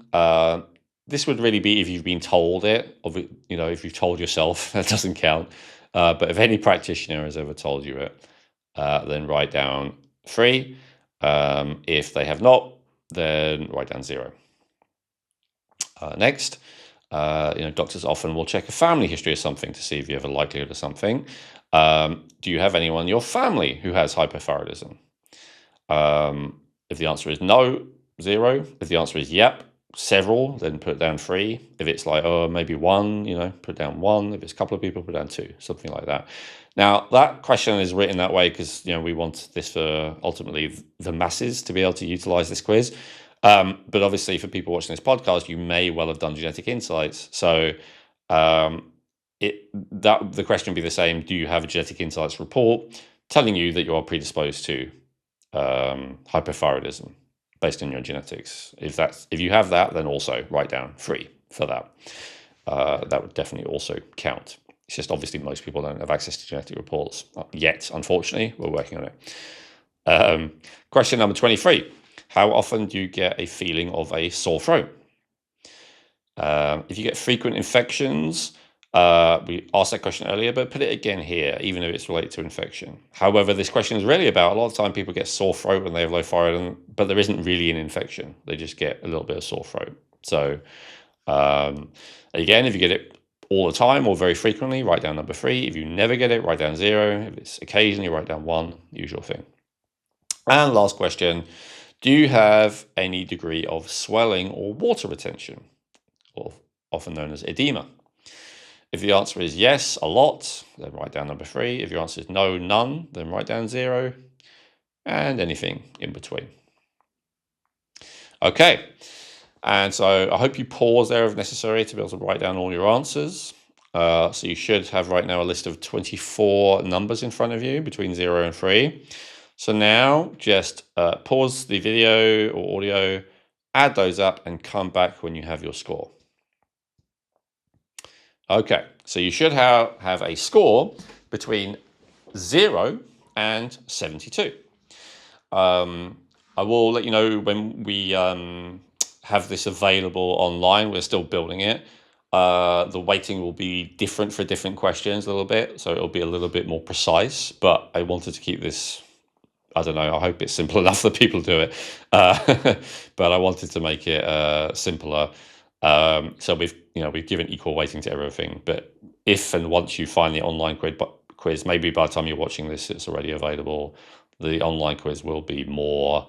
This would really be if you've been told it, or if you've told yourself, that doesn't count. But if any practitioner has ever told you it, then write down 3. If they have not, then write down 0. Next, doctors often will check a family history of something to see if you have a likelihood of something. Do you have anyone in your family who has hyperthyroidism? If the answer is no, 0. If the answer is yep, several, then put down 3. If it's like, maybe 1, put down 1. If it's a couple of people, put down 2, something like that. Now, that question is written that way because, we want this for ultimately the masses to be able to utilize this quiz. But obviously for people watching this podcast, you may well have done genetic insights. So the question would be the same. Do you have a genetic insights report telling you that you are predisposed to hyperthyroidism based on your genetics? If you have that, then also write down 3 for that. That would definitely also count. It's just obviously most people don't have access to genetic reports yet, unfortunately. We're working on it. Question number 23. How often do you get a feeling of a sore throat? If you get frequent infections, we asked that question earlier, but put it again here, even if it's related to infection. However, this question is really about, a lot of time people get sore throat when they have low thyroid, but there isn't really an infection. They just get a little bit of sore throat. So again, if you get it all the time or very frequently, write down number 3. If you never get it, write down 0. If it's occasionally, write down 1, usual thing. And last question, do you have any degree of swelling or water retention, or often known as edema? If the answer is yes, a lot, then write down number 3. If your answer is no, none, then write down 0, and anything in between. Okay. And so I hope you pause there if necessary to be able to write down all your answers. So you should have right now a list of 24 numbers in front of you between 0 and 3. So now just pause the video or audio, add those up, and come back when you have your score. Okay, so you should have a score between 0 and 72. I will let you know when we have this available online. We're still building it. The weighting will be different for different questions a little bit, so it'll be a little bit more precise, but I wanted to keep this, I don't know, I hope it's simple enough that people do it, but I wanted to make it simpler. So we've given equal weighting to everything, but if and once you find the online quiz, maybe by the time you're watching this, it's already available, the online quiz will be more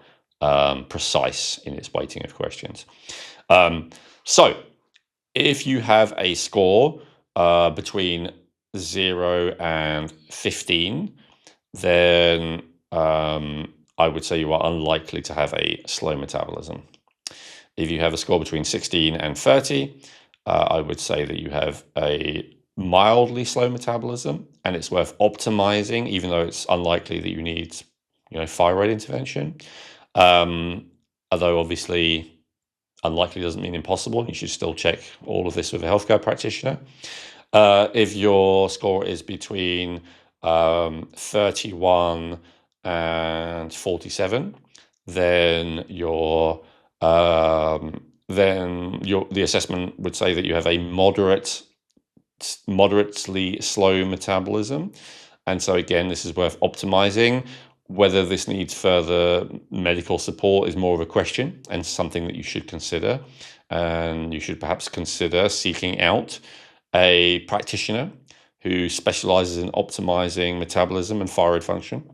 precise in its weighting of questions. So if you have a score between 0 and 15, then I would say you are unlikely to have a slow metabolism. If you have a score between 16 and 30, I would say that you have a mildly slow metabolism, and it's worth optimizing, even though it's unlikely that you need, thyroid intervention. Although obviously unlikely doesn't mean impossible. You should still check all of this with a healthcare practitioner. If your score is between 31 and 47, then the assessment would say that you have a moderately slow metabolism. And so again, this is worth optimizing. Whether this needs further medical support is more of a question and something that you should consider. And you should perhaps consider seeking out a practitioner who specializes in optimizing metabolism and thyroid function.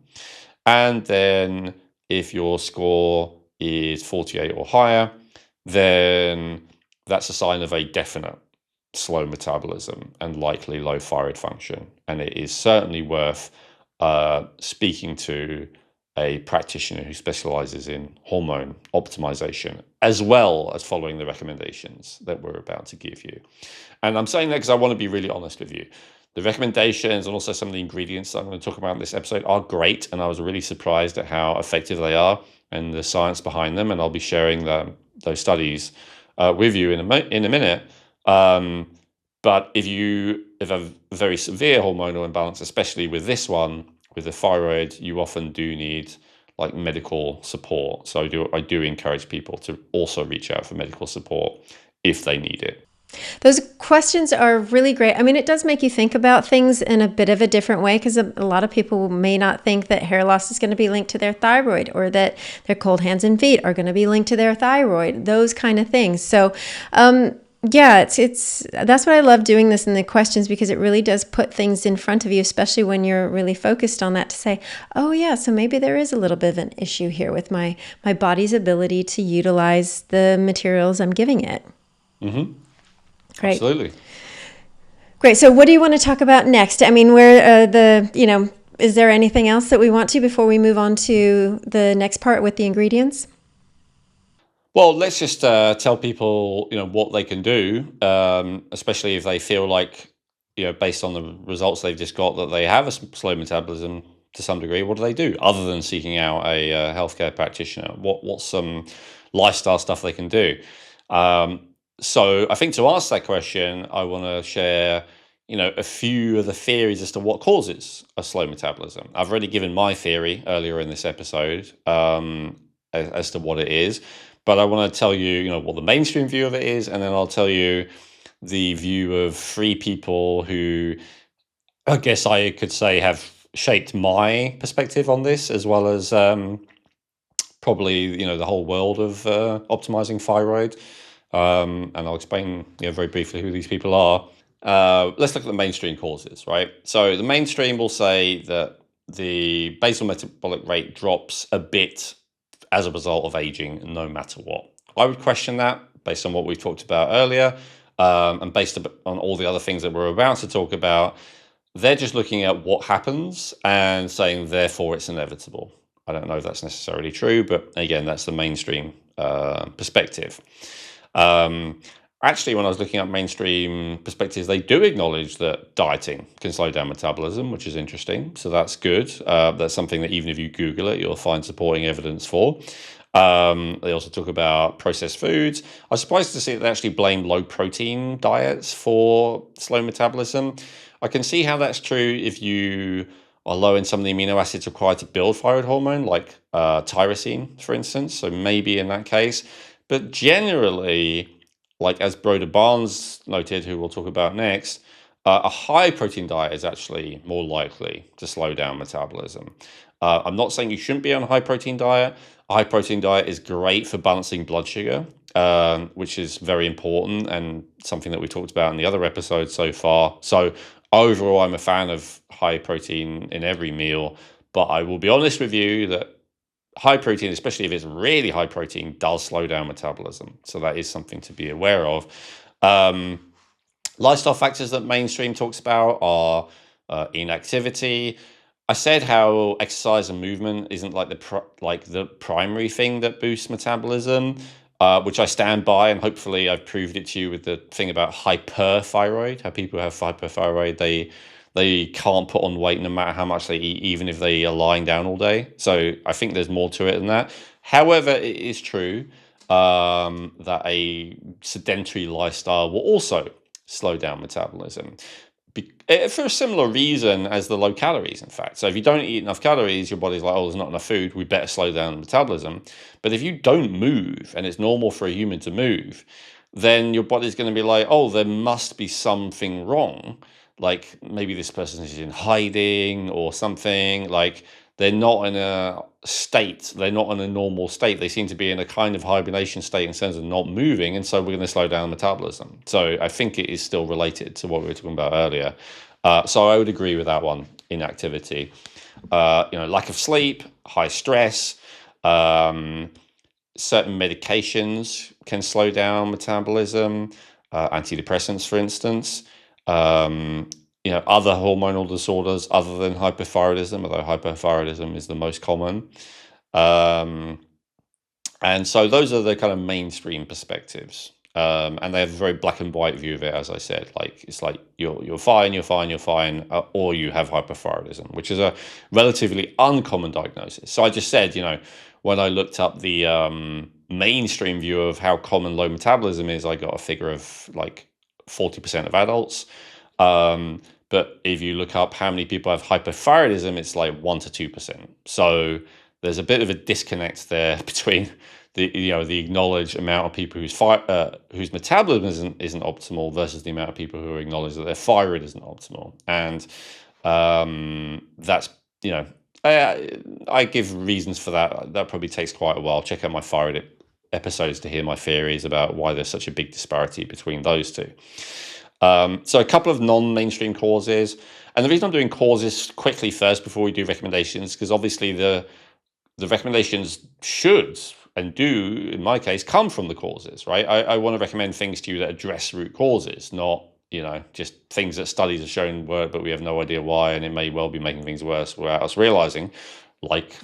And then if your score is 48 or higher, then that's a sign of a definite slow metabolism and likely low thyroid function. And it is certainly worth speaking to a practitioner who specializes in hormone optimization, as well as following the recommendations that we're about to give you. And I'm saying that because I want to be really honest with you. The recommendations and also some of the ingredients that I'm going to talk about in this episode are great, and I was really surprised at how effective they are and the science behind them, and I'll be sharing those studies with you in a minute. But if you have a very severe hormonal imbalance, especially with this one, with the thyroid, you often do need medical support. So I do encourage people to also reach out for medical support if they need it. Those questions are really great. I mean, it does make you think about things in a bit of a different way, because a lot of people may not think that hair loss is going to be linked to their thyroid, or that their cold hands and feet are going to be linked to their thyroid, those kind of things. So, yeah, it's that's what I love doing this in the questions, because it really does put things in front of you, especially when you're really focused on that, to say, oh yeah, so maybe there is a little bit of an issue here with my body's ability to utilize the materials I'm giving it. Mm-hmm. Great. Absolutely. Great. So what do you want to talk about next? I mean, is there anything else that we want to before we move on to the next part with the ingredients? Well, let's just tell people, what they can do, especially if they feel like, based on the results they've just got, that they have a slow metabolism to some degree. What do they do other than seeking out a healthcare practitioner? What's some lifestyle stuff they can do? So I think to answer that question, I want to share, a few of the theories as to what causes a slow metabolism. I've already given my theory earlier in this episode as to what it is, but I want to tell you, what the mainstream view of it is, and then I'll tell you the view of 3 people who, I guess I could say, have shaped my perspective on this, as well as probably, the whole world of optimizing thyroid. And I'll explain very briefly who these people are. Let's look at the mainstream causes, right? So the mainstream will say that the basal metabolic rate drops a bit as a result of aging, no matter what. I would question that based on what we talked about earlier, and based on all the other things that we're about to talk about. They're just looking at what happens and saying, therefore, it's inevitable. I don't know if that's necessarily true, but again, that's the mainstream perspective. Actually, when I was looking at mainstream perspectives, they do acknowledge that dieting can slow down metabolism, which is interesting. So that's good. That's something that even if you Google it, you'll find supporting evidence for. They also talk about processed foods. I was surprised to see that they actually blame low protein diets for slow metabolism. I can see how that's true if you are low in some of the amino acids required to build thyroid hormone, like tyrosine, for instance. So maybe in that case. But generally, as Broder Barnes noted, who we'll talk about next, a high protein diet is actually more likely to slow down metabolism. I'm not saying you shouldn't be on a high protein diet. A high protein diet is great for balancing blood sugar, which is very important and something that we talked about in the other episodes so far. So overall, I'm a fan of high protein in every meal, but I will be honest with you that high protein, especially if it's really high protein, does slow down metabolism. So that is something to be aware of. Lifestyle factors that mainstream talks about are inactivity. I said how exercise and movement isn't like the primary thing that boosts metabolism, which I stand by, and hopefully I've proved it to you with the thing about hyperthyroid. How people who have hyperthyroid, they can't put on weight no matter how much they eat, even if they are lying down all day. So I think there's more to it than that. However, it is true that a sedentary lifestyle will also slow down metabolism for a similar reason as the low calories, in fact. So if you don't eat enough calories, your body's like, oh, there's not enough food, we better slow down metabolism. But if you don't move, and it's normal for a human to move, then your body's going to be like, oh, there must be something wrong. Like maybe this person is in hiding or something. Like they're not in a state, they're not in a normal state. They seem to be in a kind of hibernation state in terms of not moving. And so we're going to slow down metabolism. So I think it is still related to what we were talking about earlier. So I would agree with that one, inactivity. Lack of sleep, high stress, certain medications can slow down metabolism, antidepressants, for instance. Other hormonal disorders other than hyperthyroidism, although hyperthyroidism is the most common. And so those are the kind of mainstream perspectives. And they have a very black and white view of it, as I said. Like it's like you're fine, or you have hyperthyroidism, which is a relatively uncommon diagnosis. So I just said, when I looked up the mainstream view of how common low metabolism is, I got a figure of like 40% of adults. But if you look up how many people have hyperthyroidism, it's like 1 to 2%. So there's a bit of a disconnect there between the acknowledged amount of people whose metabolism isn't optimal versus the amount of people who acknowledge that their thyroid isn't optimal. And that's I give reasons for that. That probably takes quite a while. Check out my thyroid episodes to hear my theories about why there's such a big disparity between those two. So a couple of non-mainstream causes. And the reason I'm doing causes quickly first before we do recommendations, because obviously the recommendations should and do, in my case, come from the causes, right? I want to recommend things to you that address root causes, not, just things that studies have shown work, but we have no idea why, and it may well be making things worse without us realizing, like,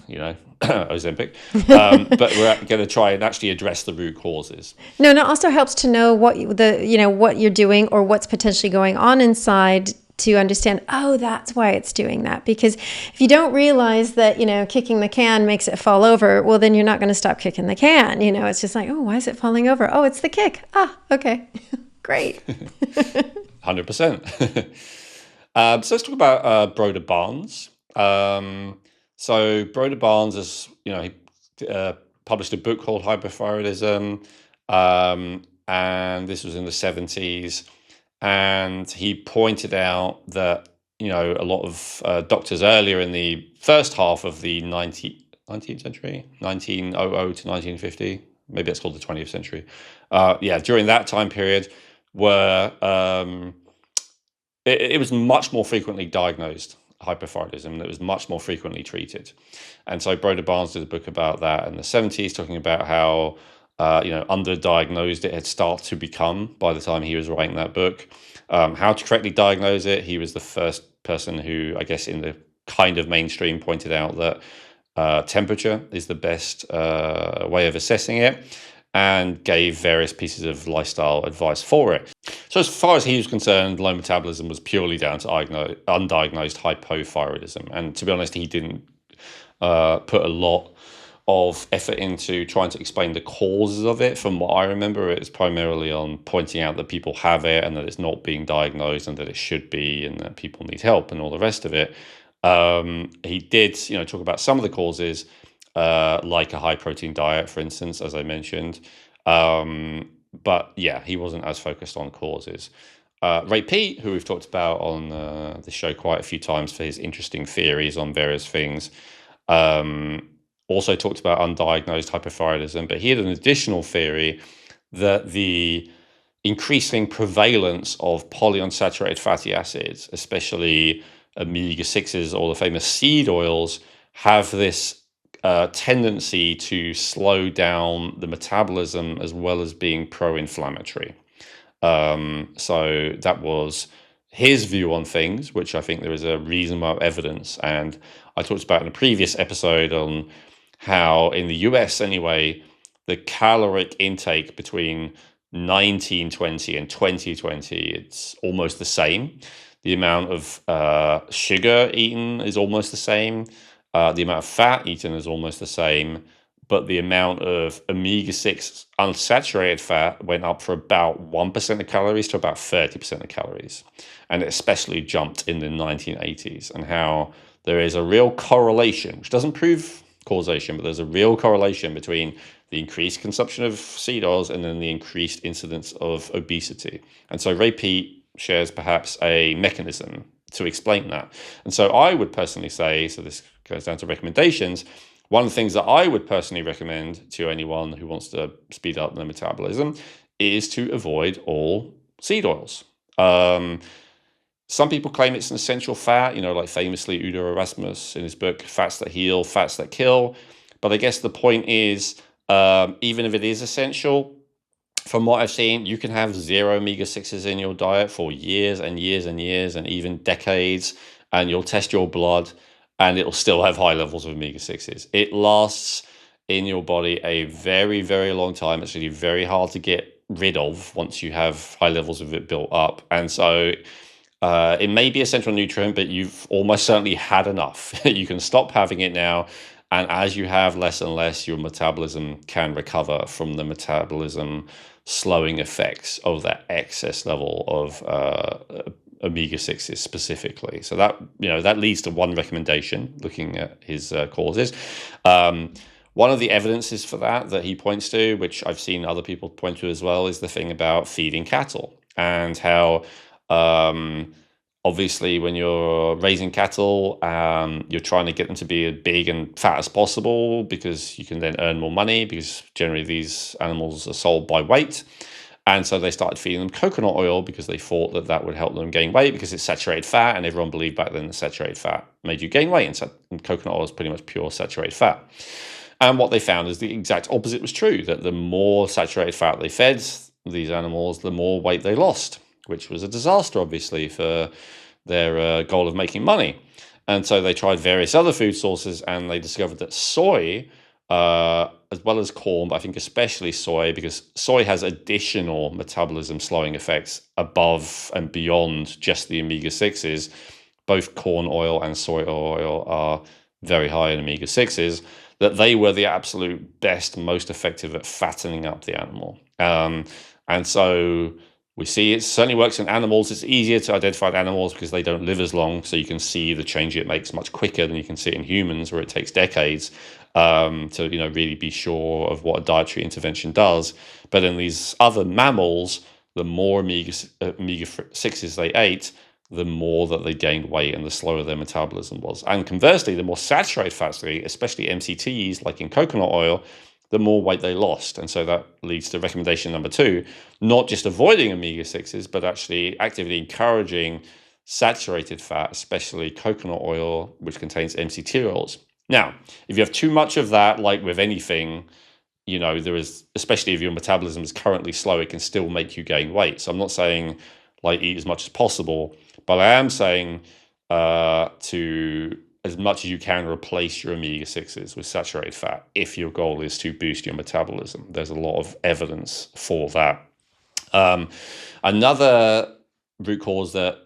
Ozempic. But we're going to try and actually address the root causes. No, and it also helps to know what you're doing or what's potentially going on inside to understand, oh, that's why it's doing that. Because if you don't realize that, kicking the can makes it fall over, well, then you're not going to stop kicking the can. It's just like, oh, why is it falling over? Oh, it's the kick. Ah, okay. Great. 100%. So let's talk about Broder Barnes. So Broder Barnes is, he published a book called Hyperthyroidism, and this was in the 70s. And he pointed out that, a lot of doctors earlier in the first half of the 19th century, 1900 to 1950, maybe it's called the 20th century. During that time period were, it was much more frequently diagnosed, hyperthyroidism, and it was much more frequently treated. And so Broder Barnes did a book about that in the 70s, talking about how underdiagnosed it had started to become by the time he was writing that book. How to correctly diagnose it. He was the first person who, I guess, in the kind of mainstream pointed out that temperature is the best way of assessing it, and gave various pieces of lifestyle advice for it. So as far as he was concerned, low metabolism was purely down to undiagnosed hypothyroidism. And to be honest, he didn't put a lot of effort into trying to explain the causes of it. From what I remember, it's primarily on pointing out that people have it and that it's not being diagnosed and that it should be, and that people need help and all the rest of it. He did, talk about some of the causes, like a high protein diet, for instance, as I mentioned. But yeah, he wasn't as focused on causes. Ray Peat, who we've talked about on the show quite a few times for his interesting theories on various things, also talked about undiagnosed hypothyroidism, but he had an additional theory that the increasing prevalence of polyunsaturated fatty acids, especially omega-6s or the famous seed oils, have this tendency to slow down the metabolism as well as being pro-inflammatory. So that was his view on things, which I think there is a reasonable amount of evidence. And I talked about in a previous episode on how in the US anyway, the caloric intake between 1920 and 2020, it's almost the same. The amount of sugar eaten is almost the same. The amount of fat eaten is almost the same. But the amount of omega-6 unsaturated fat went up from about 1% of calories to about 30% of calories. And it especially jumped in the 1980s, and how there is a real correlation, which doesn't prove causation, but there's a real correlation between the increased consumption of seed oils and then the increased incidence of obesity. And so Ray Peat shares perhaps a mechanism to explain that. And so I would personally say, so this goes down to recommendations, one of the things that I would personally recommend to anyone who wants to speed up their metabolism is to avoid all seed oils. Some people claim it's an essential fat, like famously Udo Erasmus in his book, Fats That Heal, Fats That Kill. But I guess the point is, even if it is essential, from what I've seen, you can have zero omega-6s in your diet for years and years and years and even decades, and you'll test your blood and it'll still have high levels of omega-6s. It lasts in your body a very, very long time. It's really very hard to get rid of once you have high levels of it built up. And so it may be a central nutrient, but you've almost certainly had enough. You can stop having it now. And as you have less and less, your metabolism can recover from the metabolism slowing effects of that excess level of omega-6s specifically. So that leads to one recommendation, looking at his causes. One of the evidences for that he points to, which I've seen other people point to as well, is the thing about feeding cattle, and how obviously when you're raising cattle, you're trying to get them to be as big and fat as possible, because you can then earn more money, because generally these animals are sold by weight. And so they started feeding them coconut oil because they thought that would help them gain weight, because it's saturated fat, and everyone believed back then that saturated fat made you gain weight, and coconut oil is pretty much pure saturated fat. And what they found is the exact opposite was true, that the more saturated fat they fed these animals, the more weight they lost, which was a disaster, obviously, for their goal of making money. And so they tried various other food sources, and they discovered that soy, as well as corn, but I think especially soy, because soy has additional metabolism slowing effects above and beyond just the omega-6s. Both corn oil and soy oil are very high in omega-6s, that they were the absolute best, most effective at fattening up the animal. And so we see it certainly works in animals. It's easier to identify in animals because they don't live as long, so you can see the change it makes much quicker than you can see it in humans, where it takes decades to really be sure of what a dietary intervention does. But in these other mammals, the more omega-6s they ate, the more that they gained weight and the slower their metabolism was. And conversely, the more saturated fats they ate, especially MCTs, like in coconut oil, the more weight they lost. And so that leads to recommendation number 2, not just avoiding omega-6s, but actually actively encouraging saturated fat, especially coconut oil, which contains MCT oils. Now, if you have too much of that, like with anything, there is, especially if your metabolism is currently slow, it can still make you gain weight. So I'm not saying eat as much as possible, but I am saying to, as much as you can, replace your omega-6s with saturated fat if your goal is to boost your metabolism. There's a lot of evidence for that. Another root cause that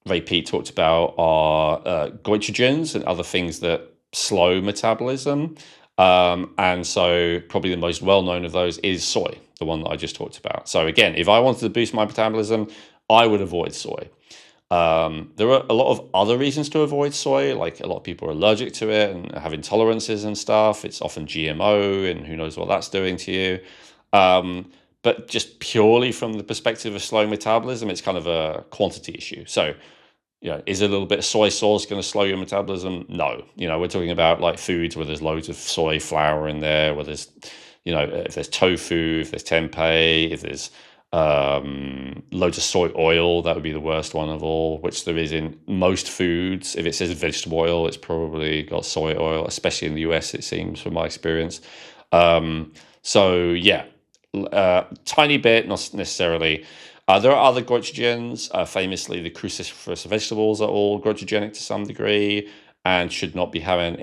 Ray Peat talked about are goitrogens and other things that slow metabolism. And so probably the most well-known of those is soy, the one that I just talked about. So again, if I wanted to boost my metabolism, I would avoid soy. There are a lot of other reasons to avoid soy, like a lot of people are allergic to it and have intolerances and stuff. It's often GMO, and who knows what that's doing to you. But just purely from the perspective of slowing metabolism, it's kind of a quantity issue. So, is a little bit of soy sauce going to slow your metabolism? No. We're talking about foods where there's loads of soy flour in there, where there's, if there's tofu, if there's tempeh, if there's loads of soy oil, that would be the worst one of all, which there is in most foods. If it says vegetable oil, it's probably got soy oil, especially in the US, it seems, from my experience. So yeah, tiny bit, not necessarily. There are other goitrogens. Famously, the cruciferous vegetables are all goitrogenic to some degree and should not be had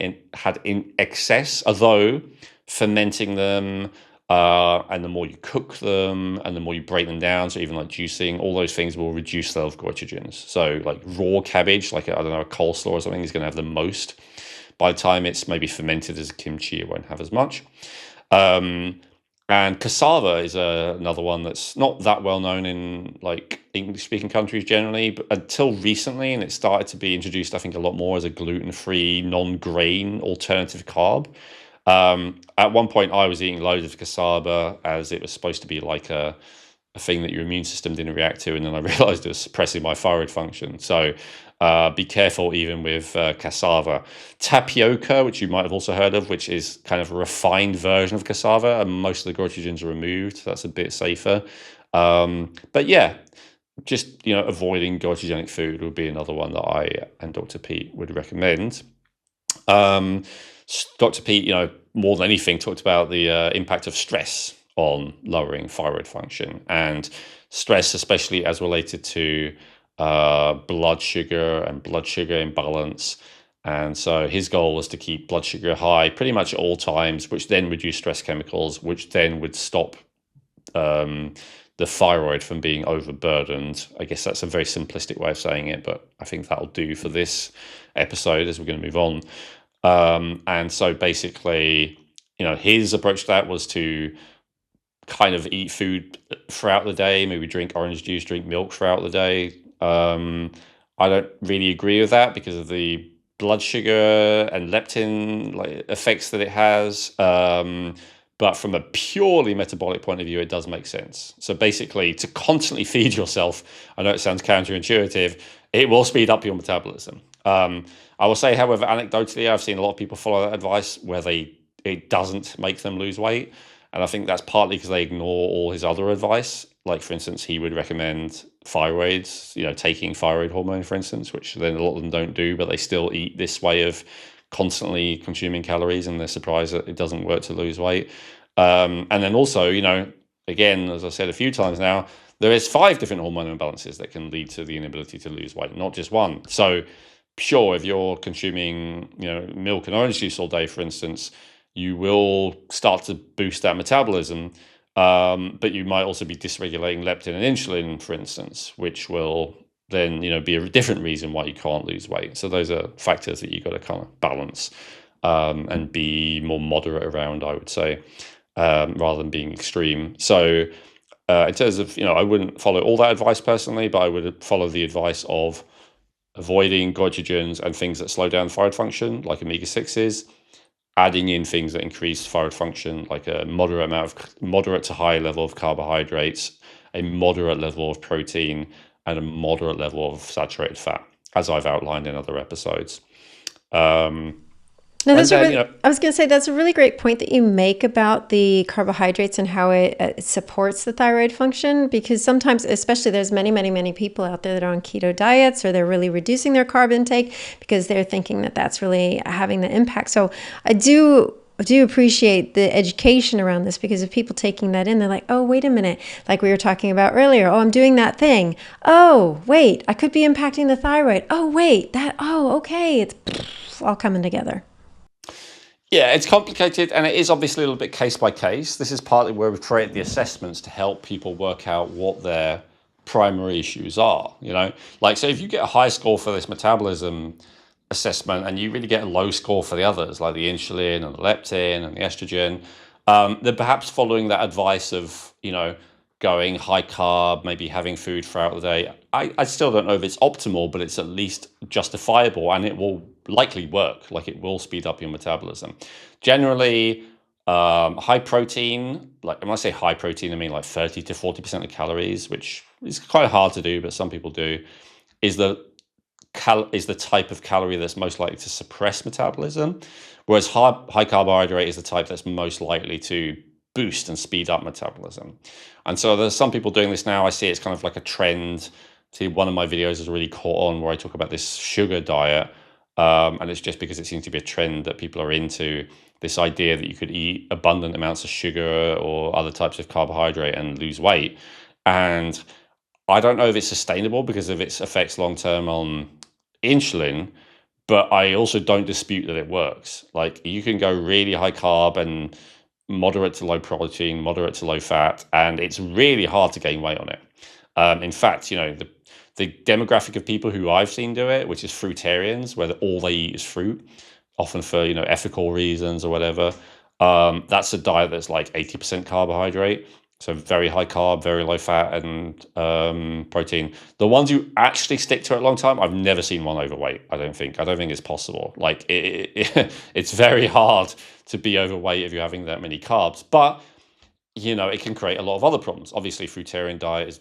in excess. Although fermenting them, and the more you cook them, and the more you break them down, so even like juicing, all those things will reduce the level of goitrogens. So, like raw cabbage, like I don't know, a coleslaw or something, is going to have the most. By the time it's maybe fermented as kimchi, it won't have as much. And cassava is another one that's not that well known in like English-speaking countries generally, but until recently, and it started to be introduced, I think, a lot more as a gluten-free, non-grain alternative carb. At one point, I was eating loads of cassava as it was supposed to be like a thing that your immune system didn't react to, and then I realized it was suppressing my thyroid function. So be careful even with cassava. Tapioca, which you might have also heard of, which is kind of a refined version of cassava, and most of the goitrogens are removed. So that's a bit safer. But yeah, just avoiding goitrogenic food would be another one that I and Dr. Pete would recommend. Dr. Pete, more than anything, talked about the impact of stress on lowering thyroid function, and stress, especially as related to blood sugar and blood sugar imbalance. And so his goal was to keep blood sugar high pretty much at all times, which then reduce stress chemicals, which then would stop the thyroid from being overburdened. I guess that's a very simplistic way of saying it, but I think that'll do for this episode as we're going to move on. And so basically, his approach to that was to kind of eat food throughout the day, maybe drink orange juice, drink milk throughout the day. I don't really agree with that because of the blood sugar and leptin effects that it has. But from a purely metabolic point of view, it does make sense. So basically, to constantly feed yourself, I know it sounds counterintuitive, it will speed up your metabolism. I will say, however, anecdotally, I've seen a lot of people follow that advice where it doesn't make them lose weight. And I think that's partly because they ignore all his other advice. Like, for instance, he would recommend thyroids, taking thyroid hormone, for instance, which then a lot of them don't do, but they still eat this way of constantly consuming calories, and they're surprised that it doesn't work to lose weight. And then also, again, as I said a few times now, there is 5 different hormone imbalances that can lead to the inability to lose weight, not just one. So sure, if you're consuming, milk and orange juice all day, for instance, you will start to boost that metabolism, but you might also be dysregulating leptin and insulin, for instance, which will then be a different reason why you can't lose weight. So those are factors that you've got to kind of balance and be more moderate around, I would say, rather than being extreme. So in terms of, I wouldn't follow all that advice personally, but I would follow the advice of avoiding goitrogens and things that slow down thyroid function, like omega-6s, adding in things that increase thyroid function, like a moderate to high level of carbohydrates, a moderate level of protein, and a moderate level of saturated fat, as I've outlined in other episodes. No, I was going to say that's a really great point that you make about the carbohydrates and how it supports the thyroid function, because sometimes, especially there's many people out there that are on keto diets, or they're really reducing their carb intake because they're thinking that that's really having the impact. So I do appreciate the education around this, because if people taking that in, they're like, oh, wait a minute, like we were talking about earlier, oh, I'm doing that thing. Oh, wait, I could be impacting the thyroid. Oh, wait, okay, it's all coming together. Yeah, it's complicated, and it is obviously a little bit case by case. This is partly where we've created the assessments to help people work out what their primary issues are, so if you get a high score for this metabolism assessment and you really get a low score for the others, like the insulin and the leptin and the estrogen, then perhaps following that advice of, going high carb, maybe having food throughout the day. I still don't know if it's optimal, but it's at least justifiable, and it will likely work. Like, it will speed up your metabolism. Generally, high protein, like when I say high protein, I mean like 30 to 40% of calories, which is quite hard to do, but some people do, is the type of calorie that's most likely to suppress metabolism, whereas high carbohydrate is the type that's most likely to boost and speed up metabolism. And so there's some people doing this now. I see it's kind of like a trend. See, one of my videos has really caught on where I talk about this sugar diet. And it's just because it seems to be a trend that people are into, this idea that you could eat abundant amounts of sugar or other types of carbohydrate and lose weight. And I don't know if it's sustainable because of its effects long term on insulin, but I also don't dispute that it works. Like, you can go really high carb and moderate to low protein, moderate to low fat, and it's really hard to gain weight on it. In fact, the demographic of people who I've seen do it, which is fruitarians, where all they eat is fruit, often for ethical reasons or whatever. That's a diet that's like 80% carbohydrate, so very high carb, very low fat, and protein. The ones who actually stick to it a long time, I've never seen one overweight. I don't think it's possible. Like, it's very hard to be overweight if you're having that many carbs, but it can create a lot of other problems. Obviously, fruitarian diet is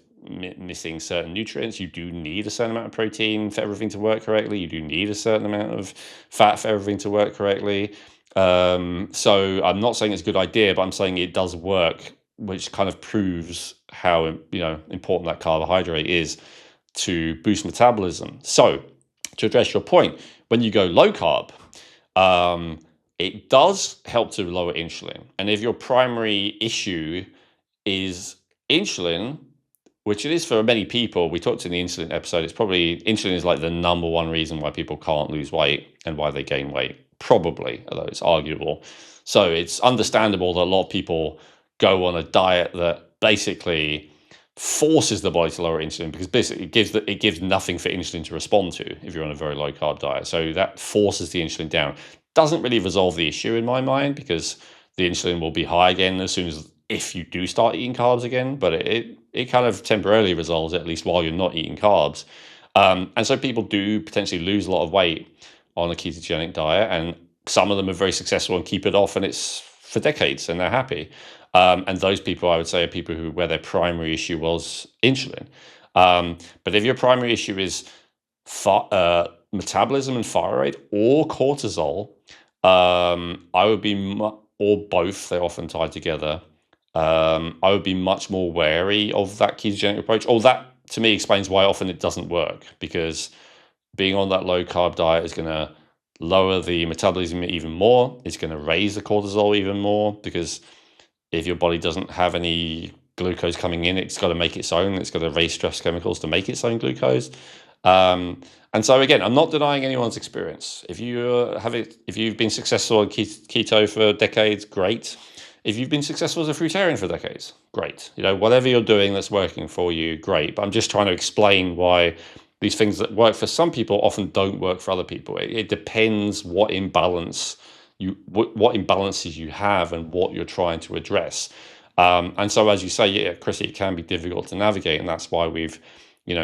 missing certain nutrients. You do need a certain amount of protein for everything to work correctly. You do need a certain amount of fat for everything to work correctly. So I'm not saying it's a good idea, but I'm saying it does work, which kind of proves how important that carbohydrate is to boost metabolism. So to address your point, when you go low carb, it does help to lower insulin. And if your primary issue is insulin, which it is for many people, we talked in the insulin episode, it's probably insulin is like the number one reason why people can't lose weight and why they gain weight, probably, although it's arguable. So it's understandable that a lot of people go on a diet that basically forces the body to lower insulin, because basically it gives nothing for insulin to respond to if you're on a very low carb diet. So that forces the insulin down. Doesn't really resolve the issue in my mind, because the insulin will be high again as soon as if you do start eating carbs again, but it kind of temporarily resolves it, at least while you're not eating carbs. And so people do potentially lose a lot of weight on a ketogenic diet, and some of them are very successful and keep it off, and it's for decades, and they're happy. And those people, I would say, are people where their primary issue was insulin. But if your primary issue is metabolism and thyroid or cortisol, I would be, or both, they're often tied together. I would be much more wary of that ketogenic approach. That to me explains why often it doesn't work, because being on that low carb diet is going to lower the metabolism even more. It's going to raise the cortisol even more, because if your body doesn't have any glucose coming in, it's got to make its own. It's got to raise stress chemicals to make its own glucose. And so again, I'm not denying anyone's experience. If you've been successful on keto for decades, great. If you've been successful as a fruitarian for decades, great. Whatever you're doing that's working for you, great. But I'm just trying to explain why these things that work for some people often don't work for other people. It depends what imbalances you have and what you're trying to address. And so, as you say, Chrissy, it can be difficult to navigate, and that's why we've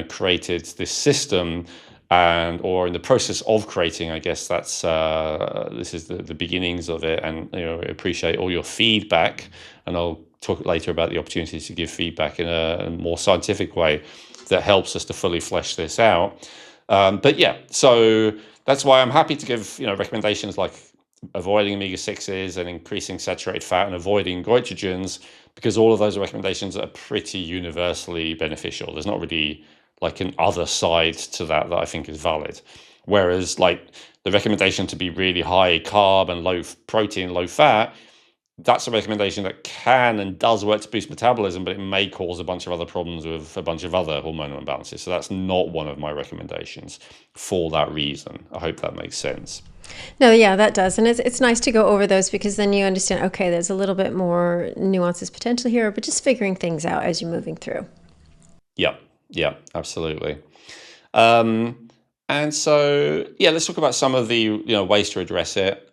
created this system, or in the process of creating. I guess that's this is the beginnings of it, and I appreciate all your feedback, and I'll talk later about the opportunities to give feedback in a more scientific way that helps us to fully flesh this out. But yeah, so that's why I'm happy to give recommendations like avoiding omega-6s and increasing saturated fat and avoiding goitrogens, because all of those recommendations are pretty universally beneficial. There's not really like an other side to that I think is valid. Whereas like the recommendation to be really high carb and low protein, low fat, that's a recommendation that can and does work to boost metabolism, but it may cause a bunch of other problems with a bunch of other hormonal imbalances. So that's not one of my recommendations for that reason. I hope that makes sense. No, yeah, that does. And it's nice to go over those, because then you understand, okay, there's a little bit more nuances potentially here, but just figuring things out as you're moving through. Yeah, absolutely. And so, let's talk about some of the ways to address it.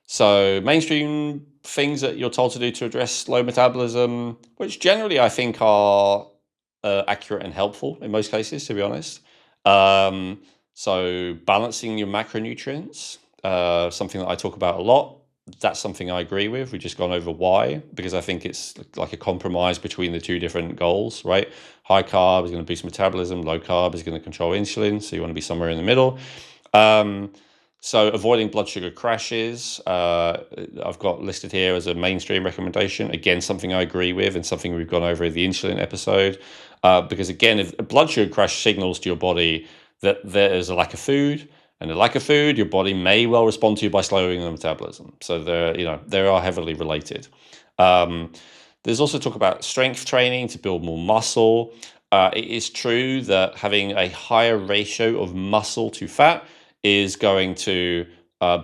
So mainstream things that you're told to do to address low metabolism, which generally I think are accurate and helpful in most cases, to be honest. So balancing your macronutrients, something that I talk about a lot. That's something I agree with. We've just gone over why, because I think it's like a compromise between the two different goals, right? High carb is going to boost metabolism. Low carb is going to control insulin. So you want to be somewhere in the middle. So avoiding blood sugar crashes, I've got listed here as a mainstream recommendation. Again, something I agree with and something we've gone over in the insulin episode. Because again, if a blood sugar crash signals to your body that there is a lack of food, And the lack of food, your body may well respond to by slowing the metabolism. So they are heavily related. There's also talk about strength training to build more muscle. It is true that having a higher ratio of muscle to fat is going to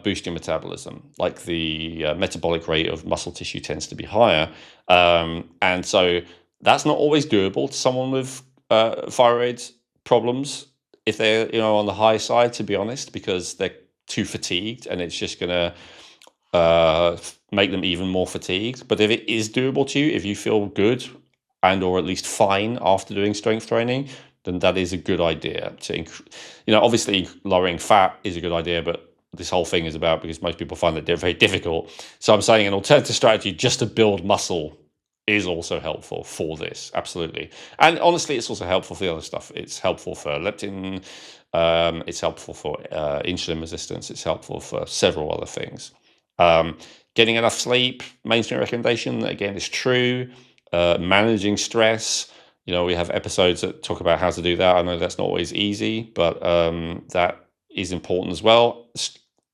boost your metabolism. Like the metabolic rate of muscle tissue tends to be higher. And so that's not always doable to someone with thyroid problems if they're on the high side, to be honest, because they're too fatigued, and it's just going to make them even more fatigued. But if it is doable to you, if you feel good and or at least fine after doing strength training, then that is a good idea. Obviously lowering fat is a good idea, but this whole thing is about, because most people find that they're very difficult. So I'm saying an alternative strategy just to build muscle is also helpful for this, absolutely. And honestly, it's also helpful for the other stuff. It's helpful for leptin, it's helpful for insulin resistance, it's helpful for several other things. Getting enough sleep, mainstream recommendation, again, is true. Managing stress, we have episodes that talk about how to do that. I know that's not always easy, but that is important as well.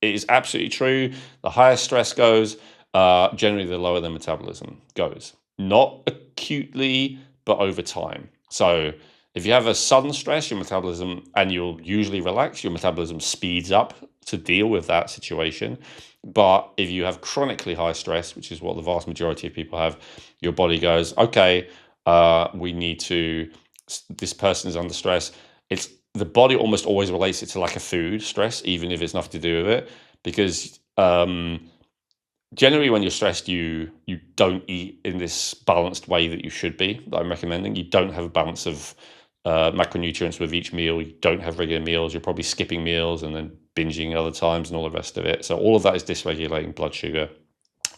It is absolutely true. The higher stress goes, generally the lower the metabolism goes. Not acutely, but over time. So if you have a sudden stress, your metabolism, and you'll usually relax, your metabolism speeds up to deal with that situation. But if you have chronically high stress, which is what the vast majority of people have, your body goes, okay, this person is under stress. The body almost always relates it to lack of food stress, even if it's nothing to do with it, because generally when you're stressed, you don't eat in this balanced way that you should be, that I'm recommending. You don't have a balance of macronutrients with each meal. You don't have regular meals. You're probably skipping meals and then binging other times and all the rest of it. So all of that is dysregulating blood sugar.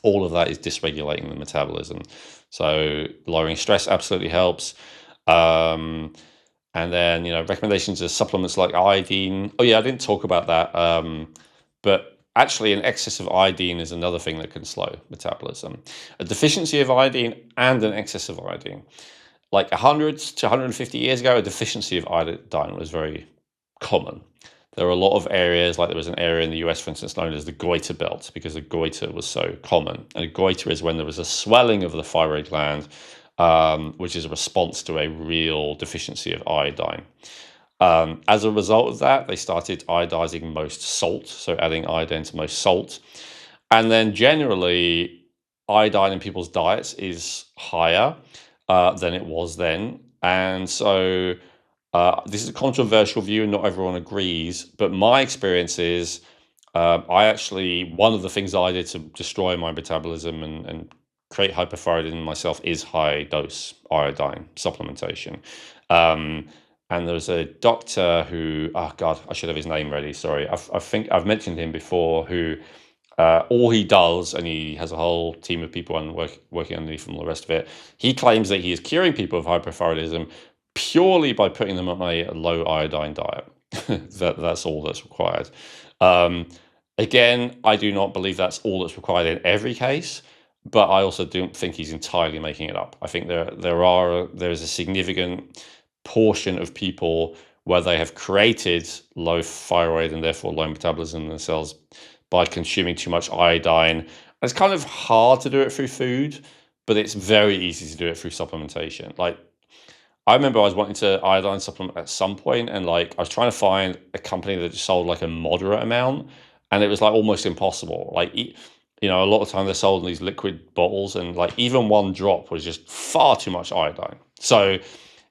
All of that is dysregulating the metabolism. So lowering stress absolutely helps. And then, recommendations of supplements like iodine. Oh yeah, I didn't talk about that. But actually an excess of iodine is another thing that can slow metabolism. A deficiency of iodine and an excess of iodine. Like 100 to 150 years ago, a deficiency of iodine was very common. There are a lot of areas, like there was an area in the US, for instance, known as the goiter belt, because the goiter was so common. And a goiter is when there was a swelling of the thyroid gland, which is a response to a real deficiency of iodine. As a result of that, they started iodizing most salt, so adding iodine to most salt. And then generally, iodine in people's diets is higher than it was then. And so this is a controversial view and not everyone agrees, but my experience is one of the things I did to destroy my metabolism and create hyperthyroidism myself is high dose iodine supplementation. And there was a doctor who, oh God, I should have his name ready, sorry. I think I've mentioned him before, who all he does, and he has a whole team of people working underneath him and all the rest of it, he claims that he is curing people of hyperthyroidism purely by putting them on a low iodine diet. That's all that's required. Again, I do not believe that's all that's required in every case, but I also don't think he's entirely making it up. I think there is a significant portion of people where they have created low thyroid and therefore low metabolism in themselves by consuming too much iodine. And it's kind of hard to do it through food, but it's very easy to do it through supplementation. Like, I remember I was wanting to iodine supplement at some point, and I was trying to find a company that just sold like a moderate amount, and it was like almost impossible. A lot of time they're sold in these liquid bottles, and even one drop was just far too much iodine. So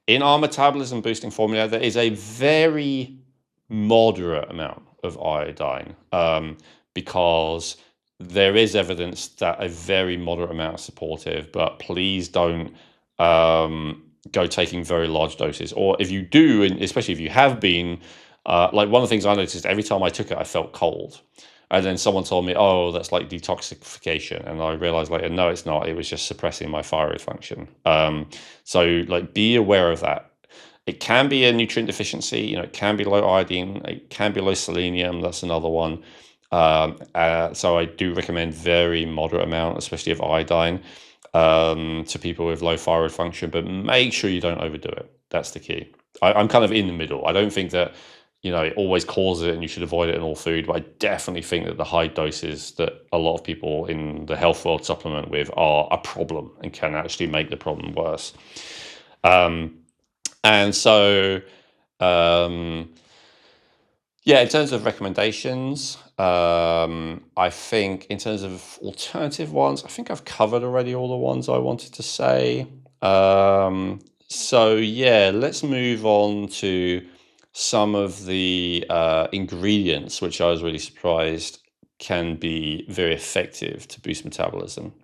in our metabolism boosting formula, there is a very moderate amount of iodine, because there is evidence that a very moderate amount is supportive, but please don't go taking very large doses. Or if you do, and especially if you have been, one of the things I noticed, every time I took it, I felt cold. And then someone told me, oh, that's like detoxification. And I realized later, no, it's not. It was just suppressing my thyroid function. So be aware of that. It can be a nutrient deficiency. It can be low iodine. It can be low selenium. That's another one. So I do recommend very moderate amount, especially of iodine, to people with low thyroid function. But make sure you don't overdo it. That's the key. I'm kind of in the middle. I don't think that it always causes it and you should avoid it in all food. But I definitely think that the high doses that a lot of people in the health world supplement with are a problem and can actually make the problem worse. And so, in terms of recommendations, I think in terms of alternative ones, I think I've covered already all the ones I wanted to say. Let's move on to some of the ingredients, which I was really surprised can be very effective to boost metabolism.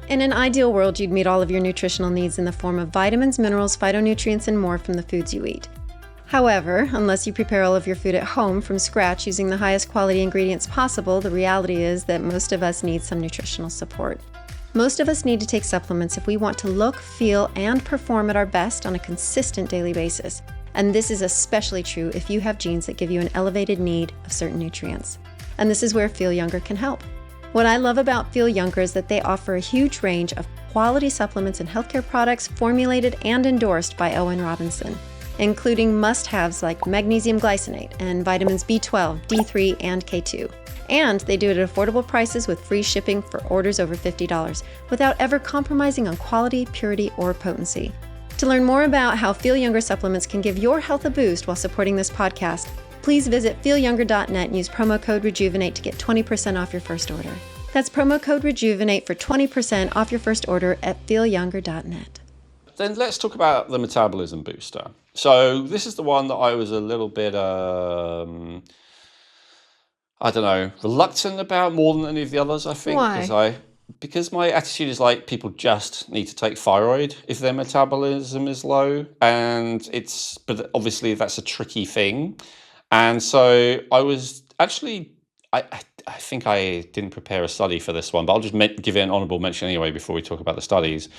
In an ideal world, you'd meet all of your nutritional needs in the form of vitamins, minerals, phytonutrients, and more from the foods you eat. However, unless you prepare all of your food at home from scratch using the highest quality ingredients possible, the reality is that most of us need some nutritional support. Most of us need to take supplements if we want to look, feel, and perform at our best on a consistent daily basis. And this is especially true if you have genes that give you an elevated need of certain nutrients. And this is where Feel Younger can help. What I love about Feel Younger is that they offer a huge range of quality supplements and healthcare products formulated and endorsed by Owen Robinson, including must-haves like magnesium glycinate and vitamins B12, D3, and K2. And they do it at affordable prices with free shipping for orders over $50 without ever compromising on quality, purity, or potency. To learn more about how Feel Younger supplements can give your health a boost while supporting this podcast, please visit feelyounger.net and use promo code REJUVENATE to get 20% off your first order. That's promo code REJUVENATE for 20% off your first order at feelyounger.net. Then let's talk about the metabolism booster. So this is the one that I was a little bit, reluctant about more than any of the others, I think. Why? Because my attitude is like people just need to take thyroid if their metabolism is low. But obviously that's a tricky thing. And so I was actually, I think I didn't prepare a study for this one, but I'll just give it an honorable mention anyway before we talk about the studies.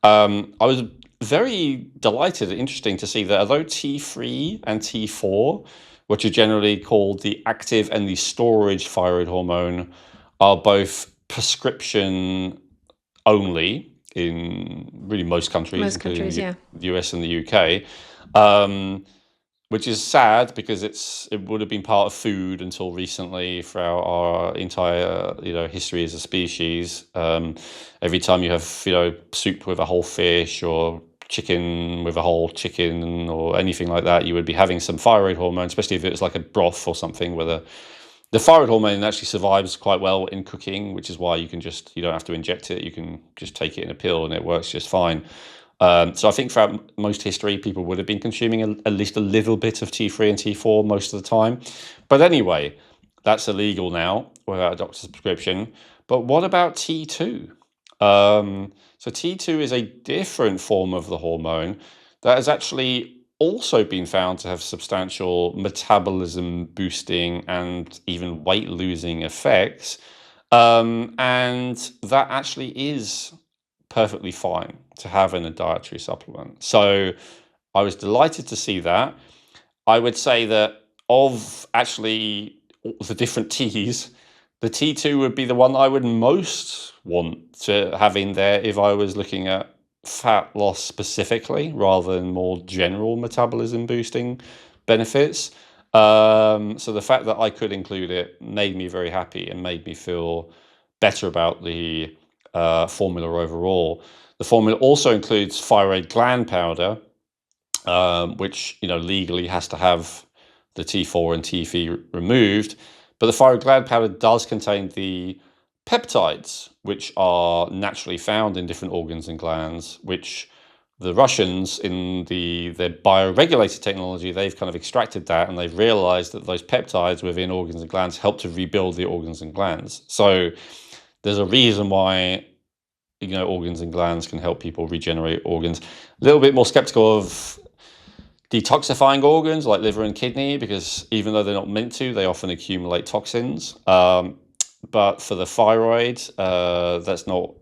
I was very delighted and interesting to see that although T3 and T4, which are generally called the active and the storage thyroid hormone, are both prescription only in really most countries, including the US and the UK. Which is sad because it would have been part of food until recently throughout our entire history as a species. Every time you have soup with a whole fish or chicken with a whole chicken or anything like that, you would be having some thyroid hormone, especially if it was like a broth or something where the thyroid hormone actually survives quite well in cooking, which is why you don't have to inject it. You can just take it in a pill and it works just fine. So I think throughout most history, people would have been consuming at least a little bit of T3 and T4 most of the time. But anyway, that's illegal now without a doctor's prescription. But what about T2? So T2 is a different form of the hormone that has actually also been found to have substantial metabolism boosting and even weight losing effects. And that actually is perfectly fine to have in a dietary supplement. So I was delighted to see that. I would say that of actually the different T's, the T2 would be the one I would most want to have in there if I was looking at fat loss specifically rather than more general metabolism boosting benefits. So the fact that I could include it made me very happy and made me feel better about the formula overall. The formula also includes thyroid gland powder, which legally has to have the T4 and T3 removed. But the thyroid gland powder does contain the peptides, which are naturally found in different organs and glands, which the Russians in their bioregulator technology, they've kind of extracted that and they've realized that those peptides within organs and glands help to rebuild the organs and glands. So there's a reason why organs and glands can help people regenerate organs. A little bit more skeptical of detoxifying organs like liver and kidney, because even though they're not meant to, they often accumulate toxins. But for the thyroid, that's not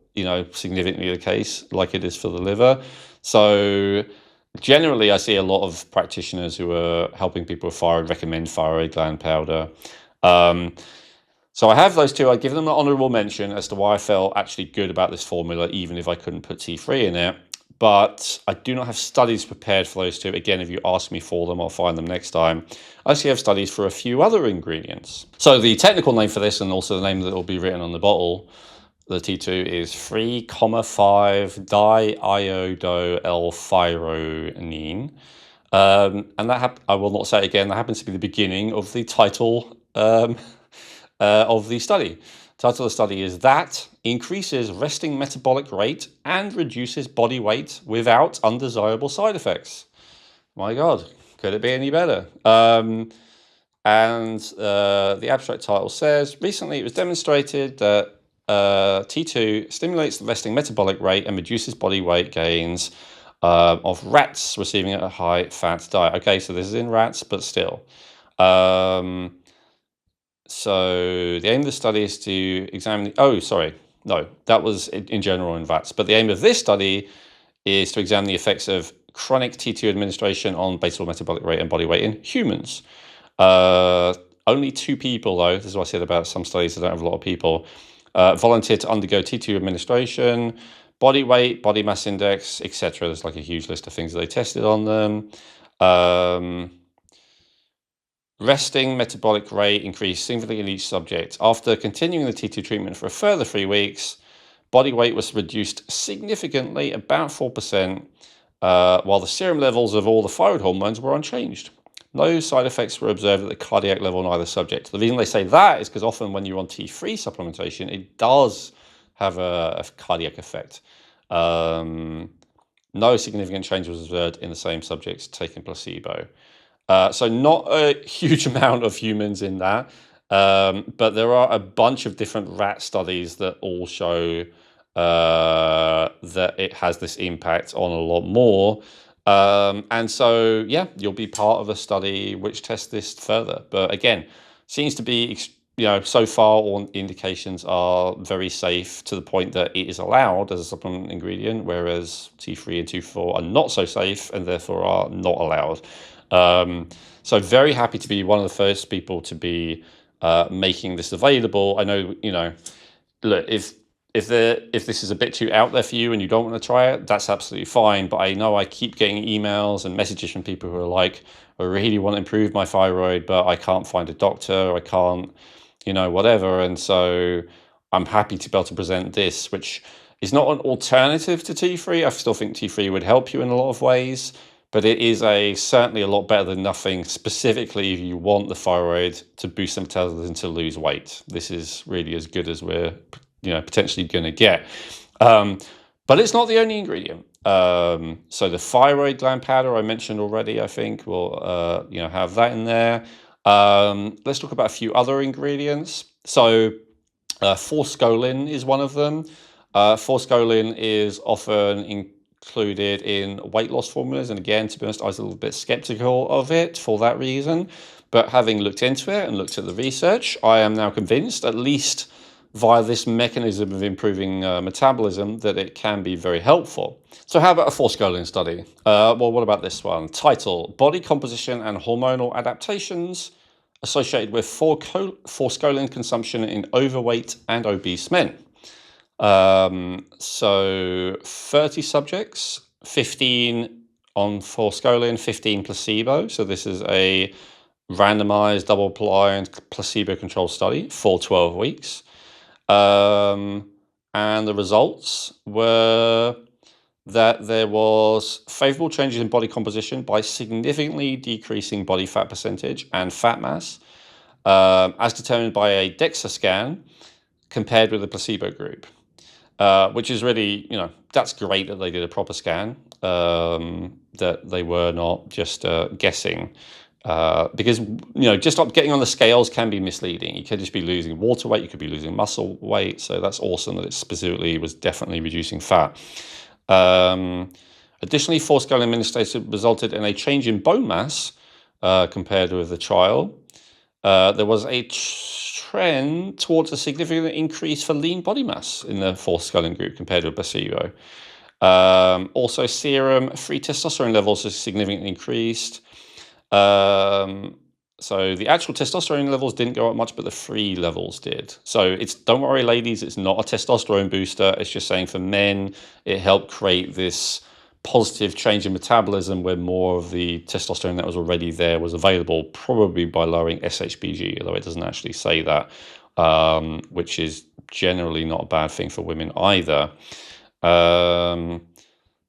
significantly the case like it is for the liver. So generally, I see a lot of practitioners who are helping people with thyroid recommend thyroid gland powder. So I have those two. I give them an honorable mention as to why I felt actually good about this formula, even if I couldn't put T3 in it. but I do not have studies prepared for those two. Again, if you ask me for them, I'll find them next time. I actually have studies for a few other ingredients. So the technical name for this, and also the name that will be written on the bottle, the T2, is 3,5-diiodo-l-thyronine. And that I will not say it again, that happens to be the beginning of the title of the study. Title of the study is "That increases resting metabolic rate and reduces body weight without undesirable side effects." My God, could it be any better? The abstract title says, "Recently it was demonstrated that T2 stimulates the resting metabolic rate and reduces body weight gains of rats receiving a high-fat diet." Okay, so this is in rats, but still. So the aim of the study is to examine that was in general in rats. But the aim of this study is to examine the effects of chronic T2 administration on basal metabolic rate and body weight in humans. Only 2 people, though, this is what I said about some studies that don't have a lot of people, volunteered to undergo T2 administration, body weight, body mass index, etc. There's like a huge list of things that they tested on them. Resting metabolic rate increased significantly in each subject. After continuing the T2 treatment for a further 3 weeks, body weight was reduced significantly, about 4%, while the serum levels of all the thyroid hormones were unchanged. No side effects were observed at the cardiac level in either subject. The reason they say that is because often when you're on T3 supplementation, it does have a cardiac effect. No significant change was observed in the same subjects taking placebo. So not a huge amount of humans in that, but there are a bunch of different rat studies that all show that it has this impact on a lot more. And so, yeah, you'll be part of a study which tests this further. But again, seems to be, so far all indications are very safe to the point that it is allowed as a supplement ingredient, whereas T3 and T4 are not so safe and therefore are not allowed. So very happy to be one of the first people to be making this available. I know, look, if this is a bit too out there for you and you don't want to try it, that's absolutely fine. But I know I keep getting emails and messages from people who are like, "I really want to improve my thyroid, but I can't find a doctor, I can't, whatever." And so I'm happy to be able to present this, which is not an alternative to T3. I still think T3 would help you in a lot of ways, but it is certainly a lot better than nothing, specifically if you want the thyroid to boost the metabolism to lose weight. This is really as good as we're potentially going to get. But it's not the only ingredient. So the thyroid gland powder I mentioned already, I think, will have that in there. Let's talk about a few other ingredients. So Forskolin is one of them. Forskolin is often included in weight loss formulas, and again, to be honest, I was a little bit skeptical of it for that reason. But having looked into it and looked at the research, I am now convinced, at least via this mechanism of improving metabolism, that it can be very helpful. So how about a Forskolin study? Well, what about this one? Title: Body Composition and Hormonal Adaptations Associated with Forskolin Consumption in Overweight and Obese Men. So 30 subjects, 15 on Forskolin, 15 placebo. So this is a randomized, double-blind, placebo-controlled study for 12 weeks. And the results were that there was favorable changes in body composition by significantly decreasing body fat percentage and fat mass, as determined by a DEXA scan compared with the placebo group, which is really, that's great that they did a proper scan, that they were not just guessing. Because, just getting on the scales can be misleading. You could just be losing water weight, you could be losing muscle weight. So that's awesome that it specifically was definitely reducing fat. Additionally, Forskolin administration resulted in a change in bone mass compared with the trial. There was a trend towards a significant increase for lean body mass in the Forskolin group compared with placebo. Also, serum free testosterone levels are significantly increased. So the actual testosterone levels didn't go up much, but the free levels did. So don't worry, ladies, it's not a testosterone booster. It's just saying for men, it helped create this positive change in metabolism where more of the testosterone that was already there was available, probably by lowering SHBG, although it doesn't actually say that, which is generally not a bad thing for women either.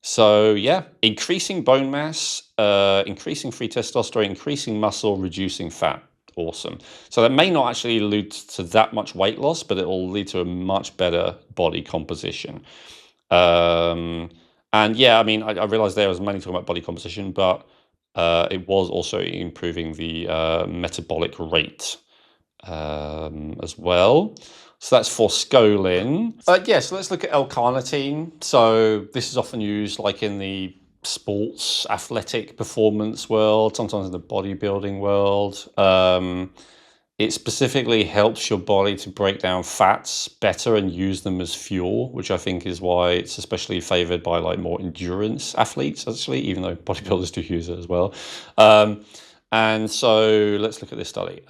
So yeah, increasing bone mass, increasing free testosterone, increasing muscle, reducing fat. Awesome. So that may not actually lead to that much weight loss, but it will lead to a much better body composition. And yeah, I mean, I realized there I was mainly talking about body composition, but it was also improving the metabolic rate as well. So that's Forskolin. Yeah, so let's look at L-carnitine. So this is often used like in the sports, athletic performance world, sometimes in the bodybuilding world. It specifically helps your body to break down fats better and use them as fuel, which I think is why it's especially favored by like more endurance athletes, actually, even though bodybuilders do use it as well. And so let's look at this study.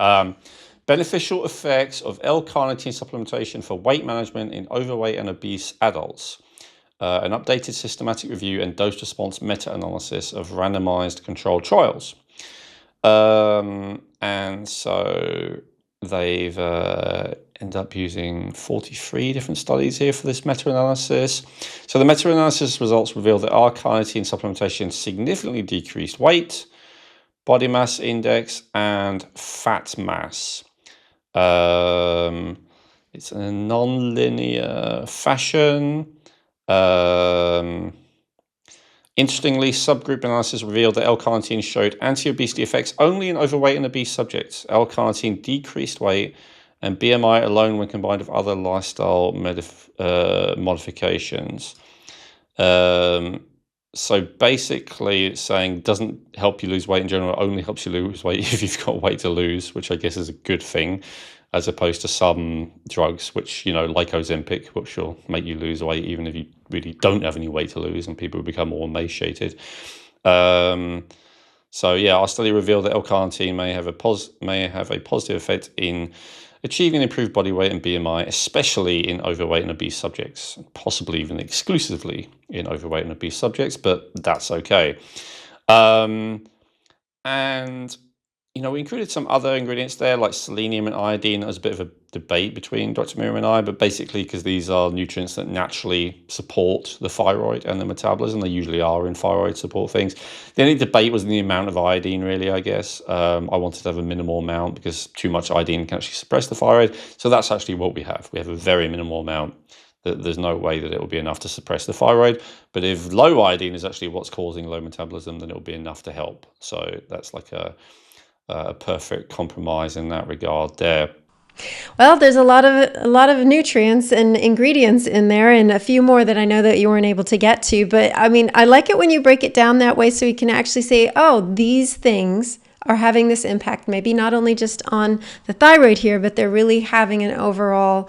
Beneficial effects of L-carnitine supplementation for weight management in overweight and obese adults. An updated systematic review and dose response meta-analysis of randomized controlled trials. And so they've ended up using 43 different studies here for this meta-analysis. So the meta-analysis results reveal that L-carnitine supplementation significantly decreased weight, body mass index, and fat mass. It's in a non-linear fashion. Interestingly, subgroup analysis revealed that L-carnitine showed anti-obesity effects only in overweight and obese subjects. L-carnitine decreased weight and BMI alone when combined with other lifestyle modifications. So basically it's saying doesn't help you lose weight in general, only helps you lose weight if you've got weight to lose, which I guess is a good thing, as opposed to some drugs, which, you know, like Ozempic, which will make you lose weight even if you really don't have any weight to lose, and people become more emaciated. So yeah, our study revealed that L-carnitine may have a positive effect in achieving improved body weight and BMI, especially in overweight and obese subjects, possibly even exclusively in overweight and obese subjects, but that's okay. And you know, we included some other ingredients there like selenium and iodine. There's a bit of a debate between Dr. Miriam and I, but basically because these are nutrients that naturally support the thyroid and the metabolism, they usually are in thyroid support things. The only debate was in the amount of iodine, really, I guess. I wanted to have a minimal amount because too much iodine can actually suppress the thyroid. So that's actually what we have. We have a very minimal amount. There's no way that it will be enough to suppress the thyroid. But if low iodine is actually what's causing low metabolism, then it will be enough to help. So that's like a perfect compromise in that regard there. Well, there's a lot of nutrients and ingredients in there, and a few more that I know that you weren't able to get to. But I mean, I like it when you break it down that way, so you can actually say, oh, these things are having this impact, maybe not only just on the thyroid here, but they're really having an overall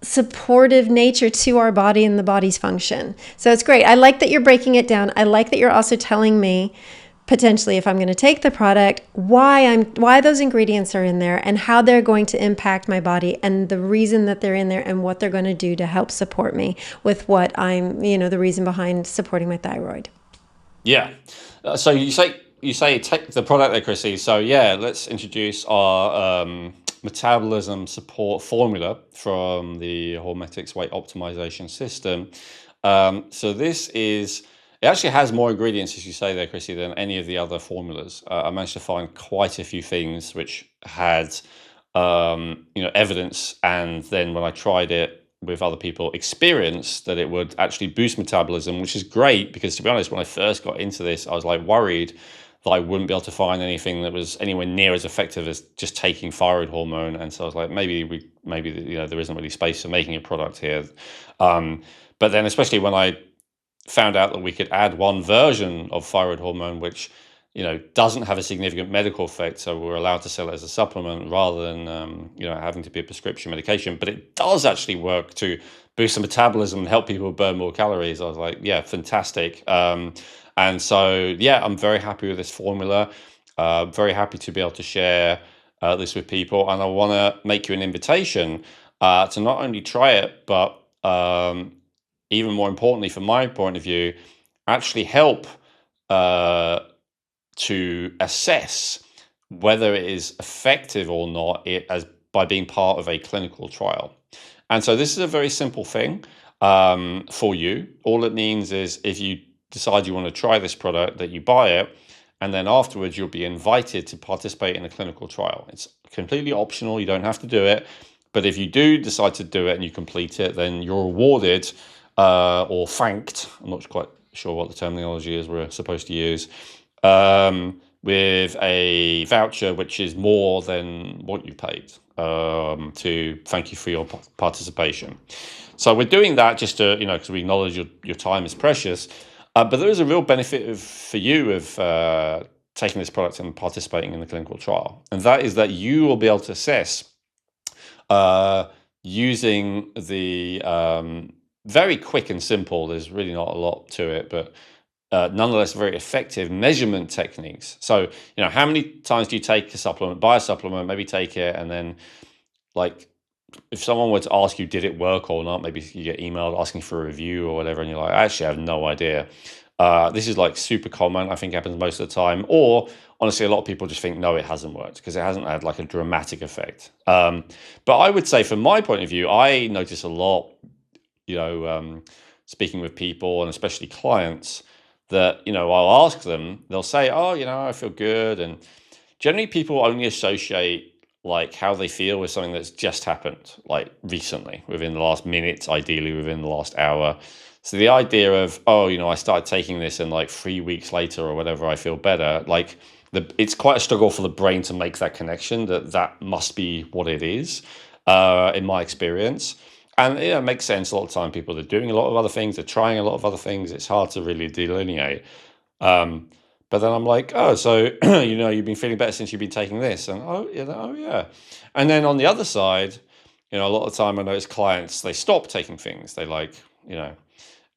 supportive nature to our body and the body's function. So it's great. I like that you're breaking it down. I like that you're also telling me potentially, if I'm going to take the product, why those ingredients are in there and how they're going to impact my body and the reason that they're in there and what they're going to do to help support me with what I'm, you know, the reason behind supporting my thyroid. Yeah. So you say take the product there, Chrissy. So yeah, let's introduce our metabolism support formula from the Hormetics weight optimization system. So this is. It actually has more ingredients, as you say there, Chrissy, than any of the other formulas. I managed to find quite a few things which had, evidence, and then when I tried it with other people, experienced that it would actually boost metabolism, which is great because, to be honest, when I first got into this, I was like worried that I wouldn't be able to find anything that was anywhere near as effective as just taking thyroid hormone, and so I was like, maybe there isn't really space for making a product here. But then, especially when I found out that we could add one version of thyroid hormone, which, you know, doesn't have a significant medical effect. So we're allowed to sell it as a supplement rather than, having to be a prescription medication. But it does actually work to boost the metabolism and help people burn more calories. I was like, yeah, fantastic. And so, yeah, I'm very happy with this formula. Very happy to be able to share this with people. And I want to make you an invitation to not only try it, but even more importantly, from my point of view, actually help to assess whether it is effective or not as by being part of a clinical trial. And so this is a very simple thing for you. All it means is if you decide you want to try this product, that you buy it, and then afterwards you'll be invited to participate in a clinical trial. It's completely optional. You don't have to do it. But if you do decide to do it and you complete it, then you're awarded or thanked. I'm not quite sure what the terminology is we're supposed to use, with a voucher which is more than what you paid, to thank you for your participation. So we're doing that just to, because we acknowledge your time is precious. But there is a real benefit for you of taking this product and participating in the clinical trial. And that is that you will be able to assess using the very quick and simple, there's really not a lot to it, but nonetheless very effective measurement techniques. So, how many times do you take a supplement, buy a supplement, maybe take it, and then like if someone were to ask you, did it work or not, maybe you get emailed asking for a review or whatever, and you're like, actually, I have no idea. This is like super common, I think happens most of the time. Or honestly, a lot of people just think, no, it hasn't worked because it hasn't had like a dramatic effect. But I would say from my point of view, I notice a lot, speaking with people and especially clients that, I'll ask them, they'll say, oh, I feel good. And generally people only associate like how they feel with something that's just happened, like recently, within the last minute, ideally within the last hour. So the idea of, I started taking this and like 3 weeks later or whatever, I feel better. Like it's quite a struggle for the brain to make that connection that must be what it is, in my experience. And it makes sense a lot of the time. People are doing a lot of other things, they're trying a lot of other things. It's hard to really delineate. But then I'm like, oh, so, you've been feeling better since you've been taking this. And, oh, yeah. And then on the other side, a lot of the time I notice clients, they stop taking things. They like,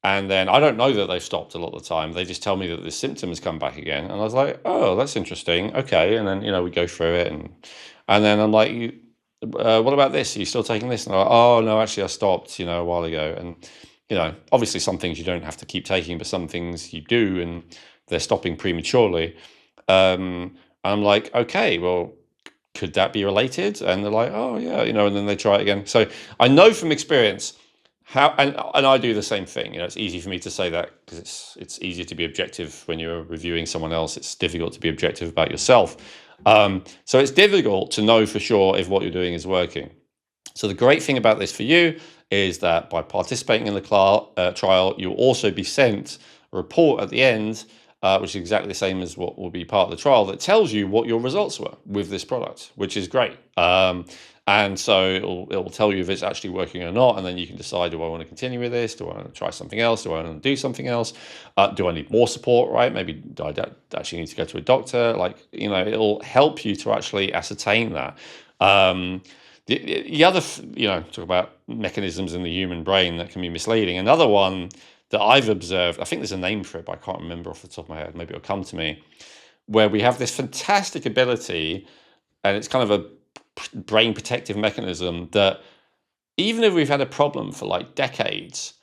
and then I don't know that they've stopped a lot of the time. They just tell me that the symptoms come back again. And I was like, oh, that's interesting. Okay. And then, we go through it. And then I'm like, what about this? Are you still taking this? And I'm like, oh, no, actually I stopped, a while ago. And, obviously some things you don't have to keep taking, but some things you do, and they're stopping prematurely. I'm like, okay, well, could that be related? And they're like, oh yeah, and then they try it again. So I know from experience how, and I do the same thing. It's easy for me to say that because it's easier to be objective when you're reviewing someone else. It's difficult to be objective about yourself. So it's difficult to know for sure if what you're doing is working. So the great thing about this for you is that by participating in the trial, you'll also be sent a report at the end, which is exactly the same as what will be part of the trial, that tells you what your results were with this product, which is great. And so it'll tell you if it's actually working or not, and then you can decide, do I want to continue with this? Do I want to try something else? Do I want to do something else? Do I need more support, right? Maybe do I actually need to go to a doctor? Like, it'll help you to actually ascertain that. The other, talk about mechanisms in the human brain that can be misleading. Another one that I've observed, I think there's a name for it, but I can't remember off the top of my head. Maybe it'll come to me, where we have this fantastic ability, and it's kind of a brain protective mechanism that even if we've had a problem for like decades,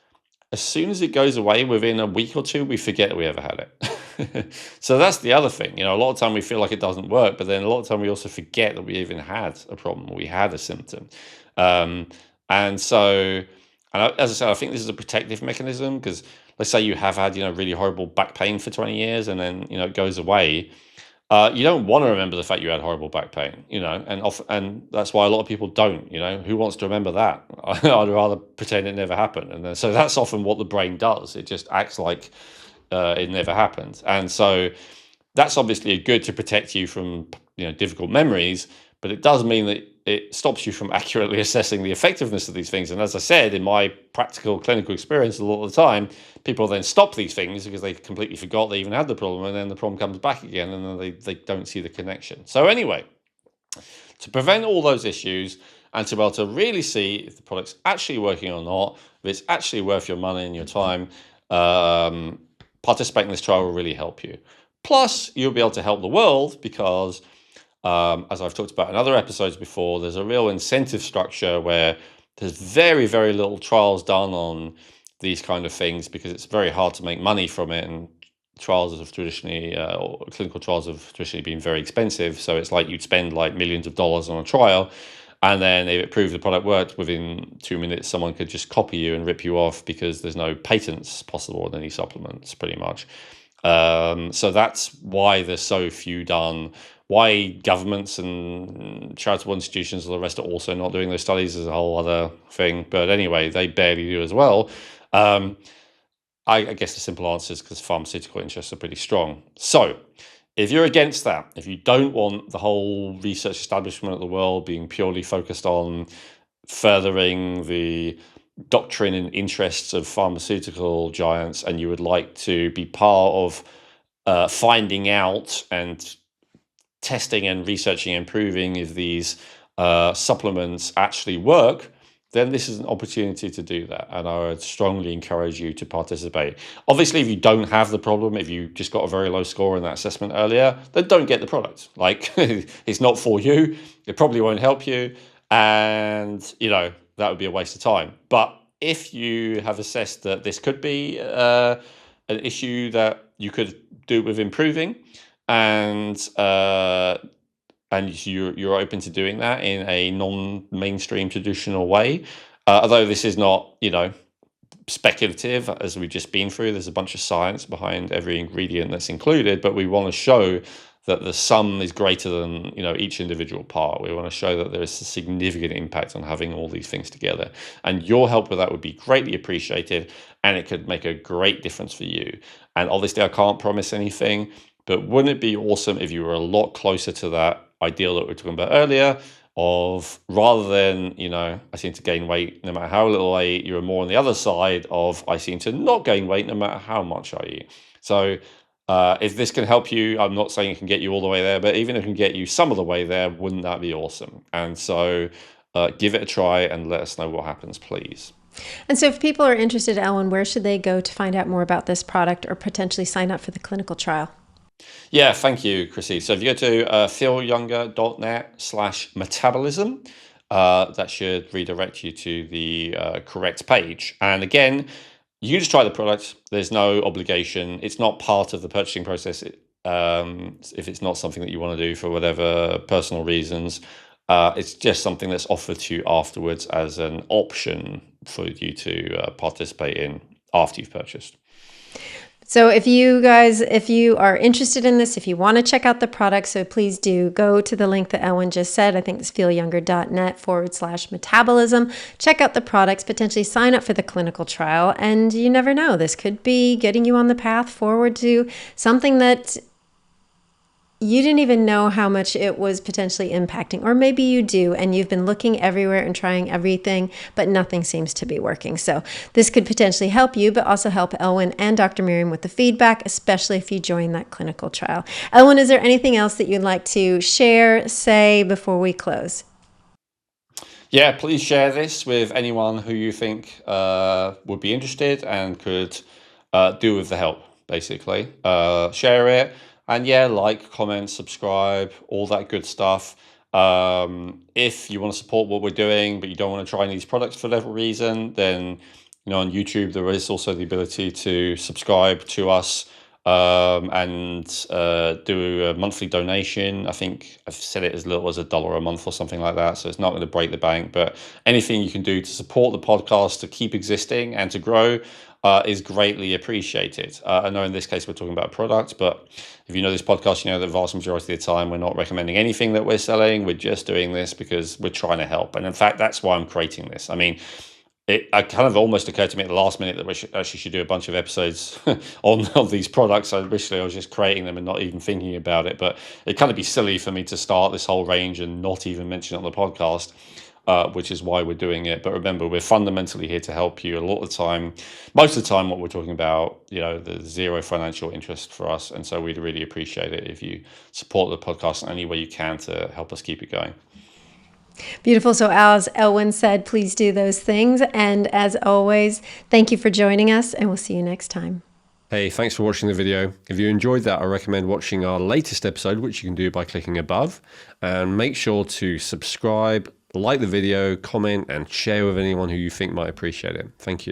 as soon as it goes away within a week or two, we forget that we ever had it. So that's the other thing. A lot of time we feel like it doesn't work, but then a lot of time we also forget that we even had a problem, or we had a symptom. And so, as I said, I think this is a protective mechanism, because let's say you have had, really horrible back pain for 20 years and then, it goes away. You don't want to remember the fact you had horrible back pain, and that's why a lot of people don't, who wants to remember that? I'd rather pretend it never happened. And then, so that's often what the brain does. It just acts like it never happened. And so that's obviously good to protect you from, difficult memories, but it does mean that it stops you from accurately assessing the effectiveness of these things. And as I said, in my practical clinical experience, a lot of the time, people then stop these things because they completely forgot they even had the problem, and then the problem comes back again, and then they don't see the connection. So anyway, to prevent all those issues and to be able to really see if the product's actually working or not, if it's actually worth your money and your time, participating in this trial will really help you. Plus, you'll be able to help the world because, as I've talked about in other episodes before, there's a real incentive structure where there's very, very little trials done on these kind of things because it's very hard to make money from it, and trials have traditionally, or clinical trials have traditionally been very expensive. So it's like you'd spend like millions of dollars on a trial, and then if it proved the product worked, within 2 minutes, someone could just copy you and rip you off because there's no patents possible on any supplements, pretty much. So that's why there's so few done. Why governments and charitable institutions and the rest are also not doing those studies is a whole other thing. But anyway, they barely do as well. I guess the simple answer is because pharmaceutical interests are pretty strong. So if you're against that, if you don't want the whole research establishment of the world being purely focused on furthering the doctrine and interests of pharmaceutical giants, and you would like to be part of finding out and testing and researching and proving if these supplements actually work, then this is an opportunity to do that. And I would strongly encourage you to participate. Obviously, if you don't have the problem, if you just got a very low score in that assessment earlier, then don't get the product. Like, it's not for you. It probably won't help you. And, that would be a waste of time. But if you have assessed that this could be an issue that you could do with improving, and you're open to doing that in a non-mainstream traditional way, although this is not, speculative, as we've just been through. There's a bunch of science behind every ingredient that's included, but we want to show that the sum is greater than each individual part. We want to show that there is a significant impact on having all these things together, and your help with that would be greatly appreciated, and it could make a great difference for you. And obviously, I can't promise anything, but wouldn't it be awesome if you were a lot closer to that ideal that we were talking about earlier, of rather than, I seem to gain weight no matter how little I eat, you're more on the other side of I seem to not gain weight no matter how much I eat. So if this can help you, I'm not saying it can get you all the way there, but even if it can get you some of the way there, wouldn't that be awesome? And so give it a try and let us know what happens, please. And so if people are interested, Ellen, where should they go to find out more about this product or potentially sign up for the clinical trial? Yeah, thank you, Chrissy. So if you go to feelyounger.net/metabolism, that should redirect you to the correct page. And again, you just try the product. There's no obligation. It's not part of the purchasing process if it's not something that you want to do for whatever personal reasons. It's just something that's offered to you afterwards as an option for you to participate in after you've purchased. So if you are interested in this, if you want to check out the product, so please do go to the link that Ellen just said. I think it's feelyounger.net/metabolism. Check out the products, potentially sign up for the clinical trial. And you never know, this could be getting you on the path forward to something that you didn't even know how much it was potentially impacting. Or maybe you do, and you've been looking everywhere and trying everything, but nothing seems to be working. So this could potentially help you, but also help Elwyn and Dr. Miriam with the feedback, especially if you join that clinical trial. Elwyn, is there anything else that you'd like to share, say, before we close? Yeah, please share this with anyone who you think would be interested and could do with the help, basically. Share it. And yeah, like, comment, subscribe, all that good stuff. If you want to support what we're doing, but you don't want to try these products for whatever reason, then on YouTube there is also the ability to subscribe to us and do a monthly donation. I think I've said it as little as $1 a month or something like that. So it's not going to break the bank, but anything you can do to support the podcast to keep existing and to grow is greatly appreciated. I know in this case we're talking about a product, but if you know this podcast, you know the vast majority of the time we're not recommending anything that we're selling. We're just doing this because we're trying to help. And in fact, that's why I'm creating this. I mean, it kind of almost occurred to me at the last minute that we should do a bunch of episodes on these products. Initially, I was just creating them and not even thinking about it. But it'd kind of be silly for me to start this whole range and not even mention it on the podcast, which is why we're doing it. But remember, we're fundamentally here to help you. A lot of the time, most of the time, what we're talking about, there's zero financial interest for us. And so we'd really appreciate it if you support the podcast in any way you can to help us keep it going. Beautiful. So as Elwyn said, please do those things. And as always, thank you for joining us, and we'll see you next time. Hey, thanks for watching the video. If you enjoyed that, I recommend watching our latest episode, which you can do by clicking above. And make sure to subscribe, like the video, comment, and share with anyone who you think might appreciate it. Thank you.